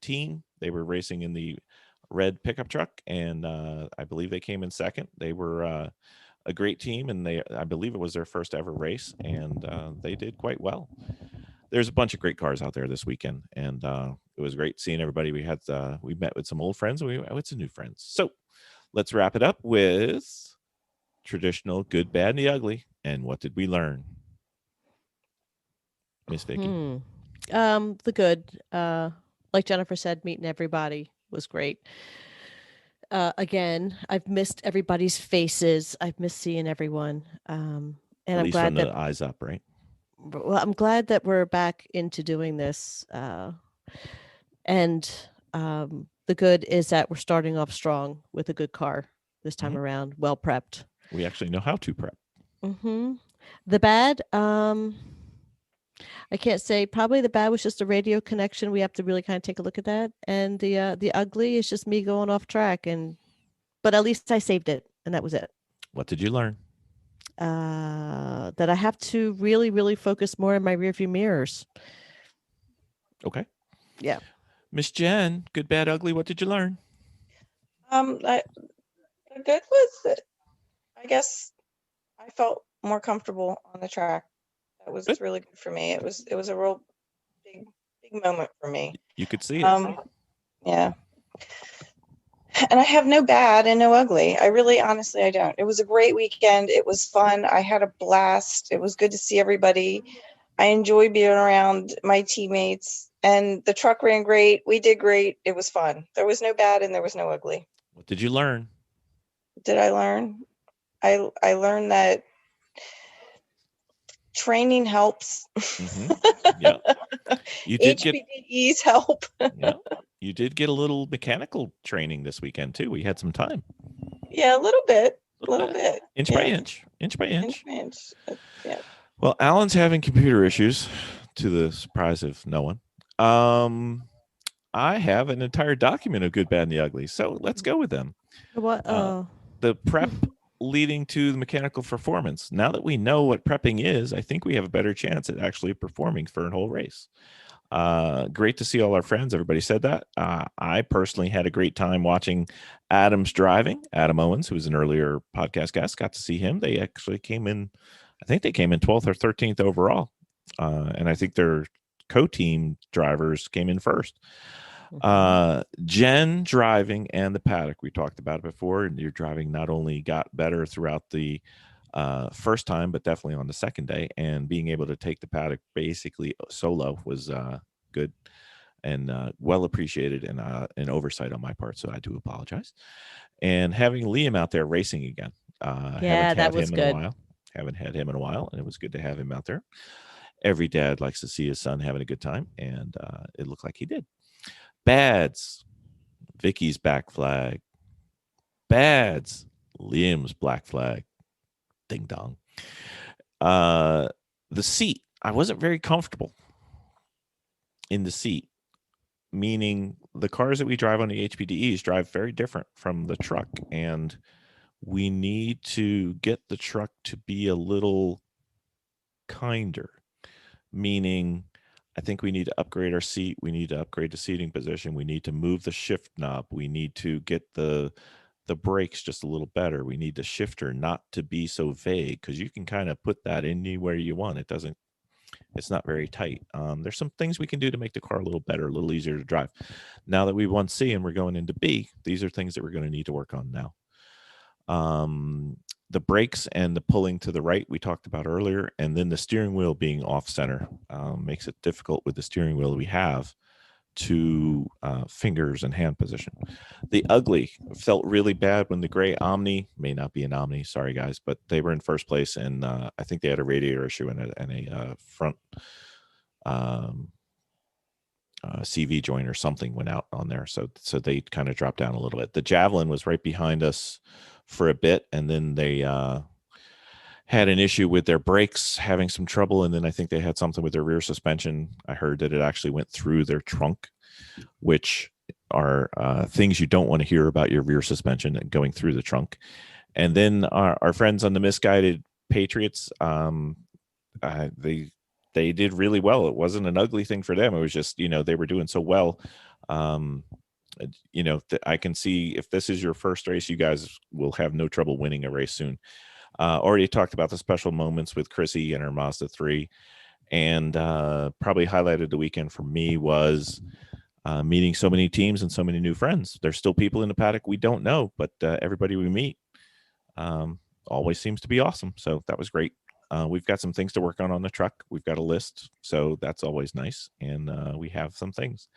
team. They were racing in the red pickup truck, and I believe they came in second. They were a great team, and I believe it was their first ever race, and they did quite well. There's a bunch of great cars out there this weekend, and it was great seeing everybody. We met with some old friends, and we met with some new friends. So let's wrap it up with traditional good, bad, and the ugly. And what did we learn, Miss Vicky? The good, like Jennifer said, meeting everybody was great. Again, I've missed everybody's faces. I've missed seeing everyone. And At I'm least glad from that the eyes up, right? well, I'm glad that we're back into doing this. And the good is that we're starting off strong with a good car this time around, well prepped. We actually know how to prep. The bad, I can't say. Probably the bad was just a radio connection. We have to really kind of take a look at that. And the ugly is just me going off track. But at least I saved it, and that was it. What did you learn? That I have to really, really focus more in my rearview mirrors. Okay. Yeah. Miss Jen, good, bad, ugly. What did you learn? The good was that I guess I felt more comfortable on the track That was Good. really good for me. It was a real big moment for me. You could see it. Yeah. And I have no bad and no ugly. I really, honestly, I don't. It was a great weekend. It was fun. I had a blast. It was good to see everybody. I enjoy being around my teammates, and the truck ran great. We did great. It was fun. There was no bad and there was no ugly. What did you learn? Did I learn? I learned that training helps. Yeah. You did get HPDEs help. yeah. You did get a little mechanical training this weekend too. We had some time. Yeah, a little bit. Inch Yeah. by inch. Inch by inch. Yeah. Well, Alan's having computer issues to the surprise of no one. I have an entire document of good, bad, and the ugly. So let's go with them. What? The prep leading to the mechanical performance. Now that we know what prepping is, I think we have a better chance at actually performing for a whole race. Great to see all our friends. Everybody said that. I personally had a great time watching Adam's driving. Adam Owens, who was an earlier podcast guest, got to see him. They actually came in, I think they came in 12th or 13th overall. And I think their co-team drivers came in first. Jen driving and the paddock, we talked about it before, and your driving not only got better throughout the first time, but definitely on the second day, and being able to take the paddock basically solo was good and well appreciated, and an oversight on my part, so I do apologize. And having Liam out there racing again, That was good. Haven't had him in a while, and it was good to have him out there. Every dad likes to see his son having a good time, and it looked like he did. Bads, Vicky's back flag. Bads, Liam's black flag. Ding dong. The seat, I wasn't very comfortable in the seat, meaning the cars that we drive on the HPDEs drive very different from the truck, and we need to get the truck to be a little kinder, meaning I think we need to upgrade our seat. We need to upgrade the seating position. We need to move the shift knob. We need to get the brakes just a little better. We need the shifter not to be so vague, because you can kind of put that anywhere you want. It's not very tight. There's some things we can do to make the car a little better, a little easier to drive. Now that we won C and we're going into B, these are things that we're going to need to work on now. The brakes and the pulling to the right we talked about earlier, and then the steering wheel being off center makes it difficult with the steering wheel we have to fingers and hand position. The ugly felt really bad when the gray Omni, may not be an Omni, sorry guys, but they were in first place, and I think they had a radiator issue and a front CV joint or something went out on there, so they kind of dropped down a little bit. The Javelin was right behind us for a bit, and then they had an issue with their brakes having some trouble, and then I think they had something with their rear suspension. I heard that it actually went through their trunk, which are things you don't want to hear about your rear suspension going through the trunk. And then our friends on the Misguided Patriots, they did really well. It wasn't an ugly thing for them. It was just, they were doing so well. I can see if this is your first race, you guys will have no trouble winning a race soon. Already talked about the special moments with Chrissy and her Mazda 3, and probably highlighted the weekend for me was meeting so many teams and so many new friends. There's still people in the paddock we don't know, but everybody we meet always seems to be awesome. So that was great. We've got some things to work on the truck. We've got a list, so that's always nice. And we have some things.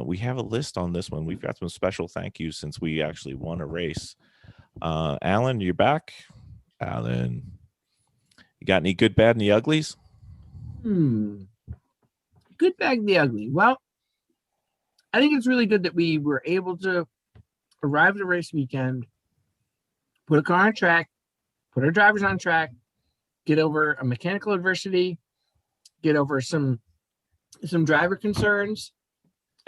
We have a list on this one. We've got some special thank yous since we actually won a race. Alan, you're back. Alan, you got any good, bad, and the uglies? Good, bad, and the ugly. Well, I think it's really good that we were able to arrive at a race weekend, put a car on track, put our drivers on track, get over a mechanical adversity, get over some driver concerns,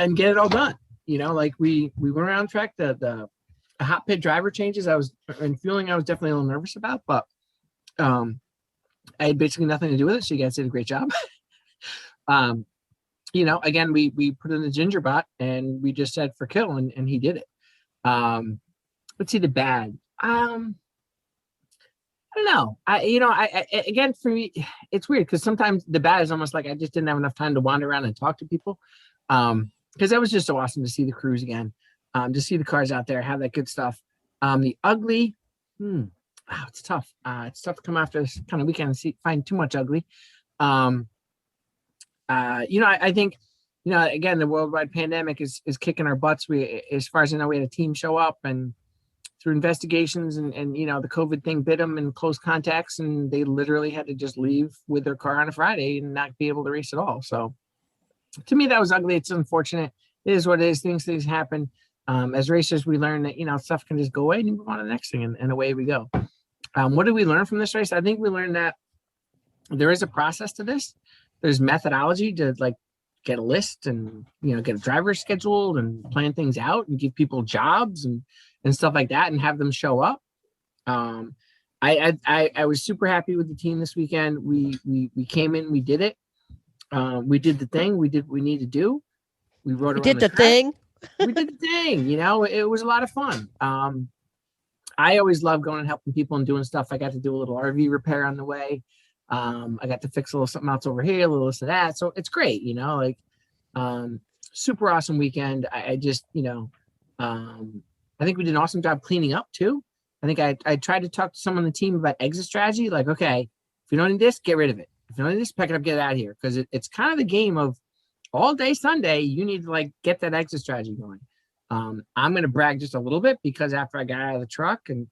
and get it all done. We went around track. The hot pit driver changes, I was definitely a little nervous about, but I had basically nothing to do with it, so you guys did a great job. Again, we put in the ginger bot and we just said for kill, and he did it. Let's see the bad. I I don't know. Again, for me, it's weird because sometimes the bad is almost like I just didn't have enough time to wander around and talk to people. Because that was just so awesome to see the crews again, to see the cars out there, have that good stuff. The ugly, it's tough. It's tough to come after this kind of weekend and find too much ugly. I think, again, the worldwide pandemic is kicking our butts. As far as I know, we had a team show up and through investigations and the COVID thing bit them in close contacts, and they literally had to just leave with their car on a Friday and not be able to race at all. So to me, that was ugly. It's unfortunate. It is what it is. Things happen. As racers, we learn that, stuff can just go away and you move on to the next thing, and away we go. What did we learn from this race? I think we learned that there is a process to this. There's methodology to get a list and, get a driver scheduled and plan things out and give people jobs and stuff like that and have them show up. I was super happy with the team this weekend. We came in, we did it. We did the thing. We did what we need to do. We rode around the thing. We did the thing. It was a lot of fun. I always love going and helping people and doing stuff. I got to do a little RV repair on the way. I got to fix a little something else over here, a little this and that. So it's great, super awesome weekend. I just, I think we did an awesome job cleaning up too. I think I tried to talk to someone on the team about exit strategy. Like, okay, if you don't need this, get rid of it. If you don't need this, pack it up, get it out of here. Because it's kind of the game of all day Sunday, you need to get that exit strategy going. I'm going to brag just a little bit because after I got out of the truck and,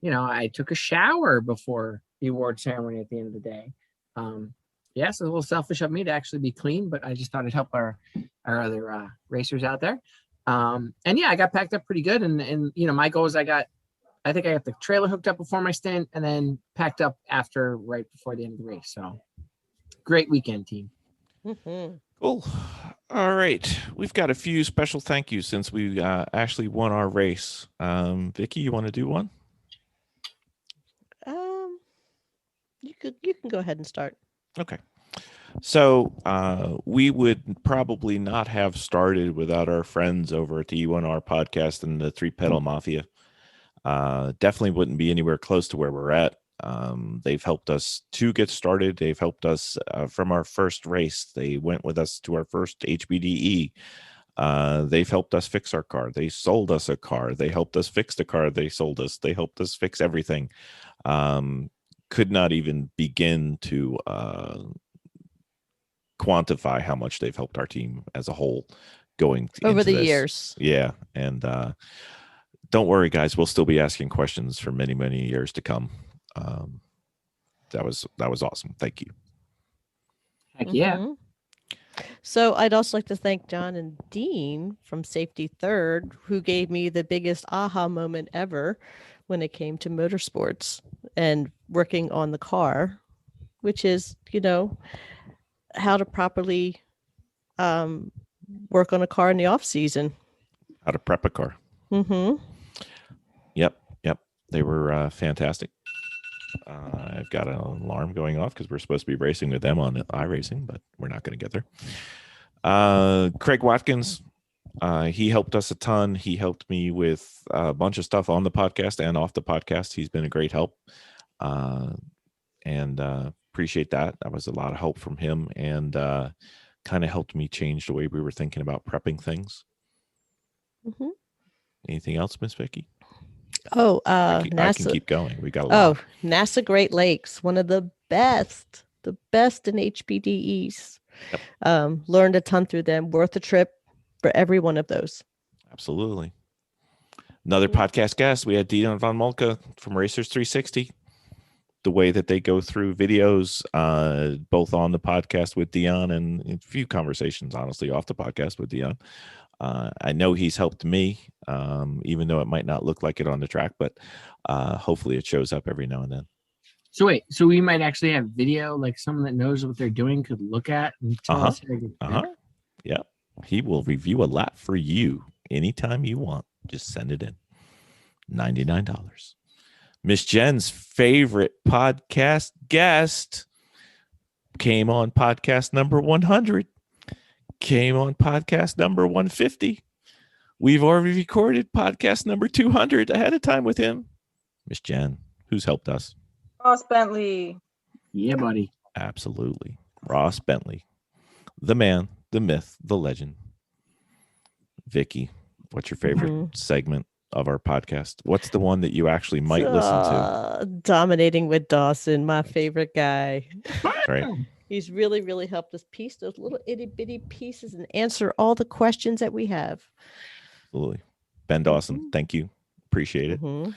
I took a shower before the award ceremony at the end of the day. It's a little selfish of me to actually be clean, but I just thought it'd help our other racers out there. I got packed up pretty good. And my goal is I think I got the trailer hooked up before my stint and then packed up right before the end of the race. So great weekend, team. Mm-hmm. Cool. All right. We've got a few special thank yous since we actually won our race. Vicky, you want to do one? You can go ahead and start. Okay. So we would probably not have started without our friends over at the E1R podcast and the Three Pedal Mafia. Definitely wouldn't be anywhere close to where we're at. They've helped us to get started. They've helped us from our first race. They went with us to our first HBDE. They've helped us fix our car. They sold us a car. They helped us fix the car they sold us. They helped us fix everything. Could not even begin to quantify how much they've helped our team as a whole going over the this. years. Yeah. And don't worry, guys. We'll still be asking questions for many, many years to come. That was awesome. Thank you. Heck yeah. Mm-hmm. So I'd also like to thank John and Dean from Safety Third, who gave me the biggest aha moment ever when it came to motorsports and working on the car, which is, how to properly work on a car in the off season. How to prep a car. Mm-hmm. Yep. They were fantastic. I've got an alarm going off because we're supposed to be racing with them on iRacing, but we're not going to get there. Craig Watkins, he helped us a ton. He helped me with a bunch of stuff on the podcast and off the podcast. He's been a great help. And appreciate that. That was a lot of help from him and kind of helped me change the way we were thinking about prepping things. Mm-hmm. Anything else, Miss Vicky? Oh, I can keep going. We got a lot. Oh, NASA Great Lakes, one of the best in HBDEs. Yep. Learned a ton through them. Worth a trip for every one of those. Absolutely. Another podcast guest. We had Dion von Molke from Racers 360. The way that they go through videos, both on the podcast with Dion and a few conversations, honestly, off the podcast with Dion. I know he's helped me, even though it might not look like it on the track, but hopefully it shows up every now and then. So wait, so we might actually have video, like someone that knows what they're doing could look at and tell us how to get better? Yeah. He will review a lap for you anytime you want. Just send it in. $99. Miss Jen's favorite podcast guest came on podcast number 100. Came on podcast number 150. We've already recorded podcast number 200 ahead of time with him. Miss Jen, who's helped us. Ross Bentley. Yeah, buddy. Absolutely. Ross Bentley, the man, the myth, the legend. Vicky, what's your favorite segment of our podcast? What's the one that you actually might listen to? Dominating with Dawson, my favorite guy. Right. He's really, really helped us piece those little itty bitty pieces and answer all the questions that we have. Absolutely. Ben Dawson, thank you. Appreciate it. Mm-hmm.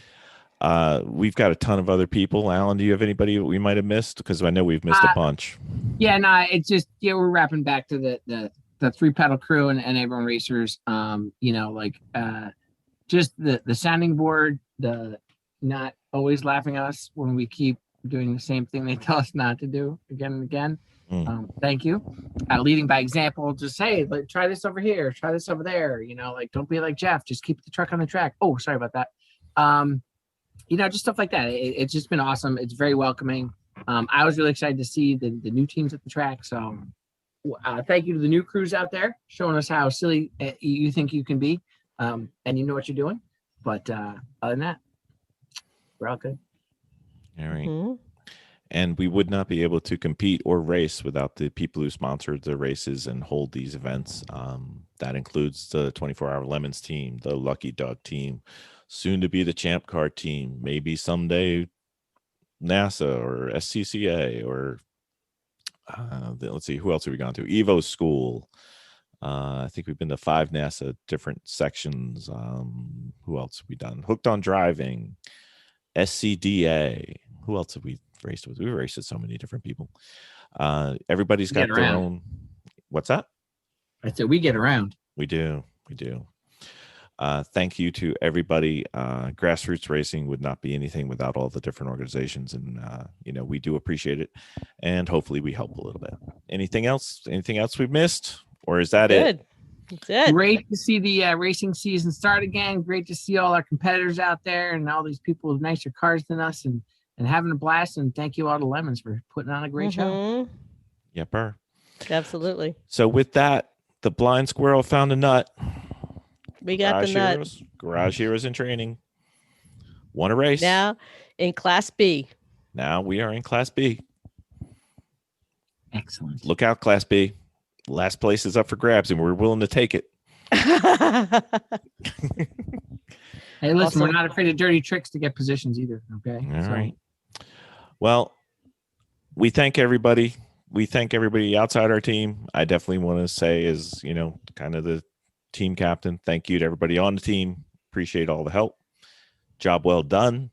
We've got a ton of other people. Alan, do you have anybody we might have missed? Because I know we've missed a bunch. Yeah, no, it's just we're wrapping back to the 3-pedal crew and everyone racers. Just the sounding board, the not always laughing at us when we keep doing the same thing they tell us not to do again and again. Thank you. Leading by example, just hey, like try this over here, try this over there. Don't be like Jeff, just keep the truck on the track. Oh, sorry about that. Just stuff like that. It's just been awesome. It's very welcoming. I was really excited to see the new teams at the track. So thank you to the new crews out there showing us how silly you think you can be. And you know what you're doing. But other than that, we're all good. All right. And we would not be able to compete or race without the people who sponsored the races and hold these events. That includes the 24-Hour Lemons team, the Lucky Dog team, soon to be the Champ Car team, maybe someday NASA or SCCA or let's see, who else have we gone to? Evo School. I think we've been to 5 NASA different sections. Who else have we done? Hooked on Driving, SCDA. Who else have we raced with? We've raced with so many different people. Everybody's got their own. What's that? I said we get around. We do. Thank you to everybody. Grassroots racing would not be anything without all the different organizations, and we do appreciate it. And hopefully, we help a little bit. Anything else? Anything else we've missed, or is that it? That's it. Great to see the racing season start again. Great to see all our competitors out there and all these people with nicer cars than us, and having a blast. And thank you all to Lemons for putting on a great show. Yepper. Absolutely. So with that, the blind squirrel found a nut. We got the nut. Garage Heroes in training. Won a race. Now in Class B. Now we are in Class B. Excellent. Look out, Class B. Last place is up for grabs, and we're willing to take it. Hey, listen, we're not afraid of dirty tricks to get positions either. Okay. All right. Well, we thank everybody. We thank everybody outside our team. I definitely want to say, as kind of the team captain, thank you to everybody on the team. Appreciate all the help. Job well done.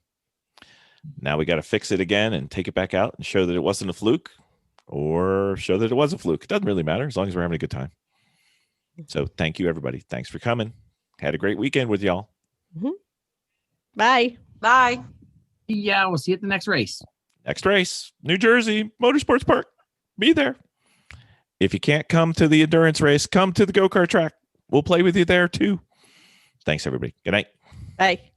Now we got to fix it again and take it back out and show that it wasn't a fluke, or show that it was a fluke. It doesn't really matter as long as we're having a good time. So thank you, everybody. Thanks for coming. Had a great weekend with y'all. Bye. Bye. Yeah, we'll see you at the next race. Next race, New Jersey Motorsports Park. Be there. If you can't come to the endurance race, come to the go-kart track. We'll play with you there too. Thanks, everybody. Good night. Bye.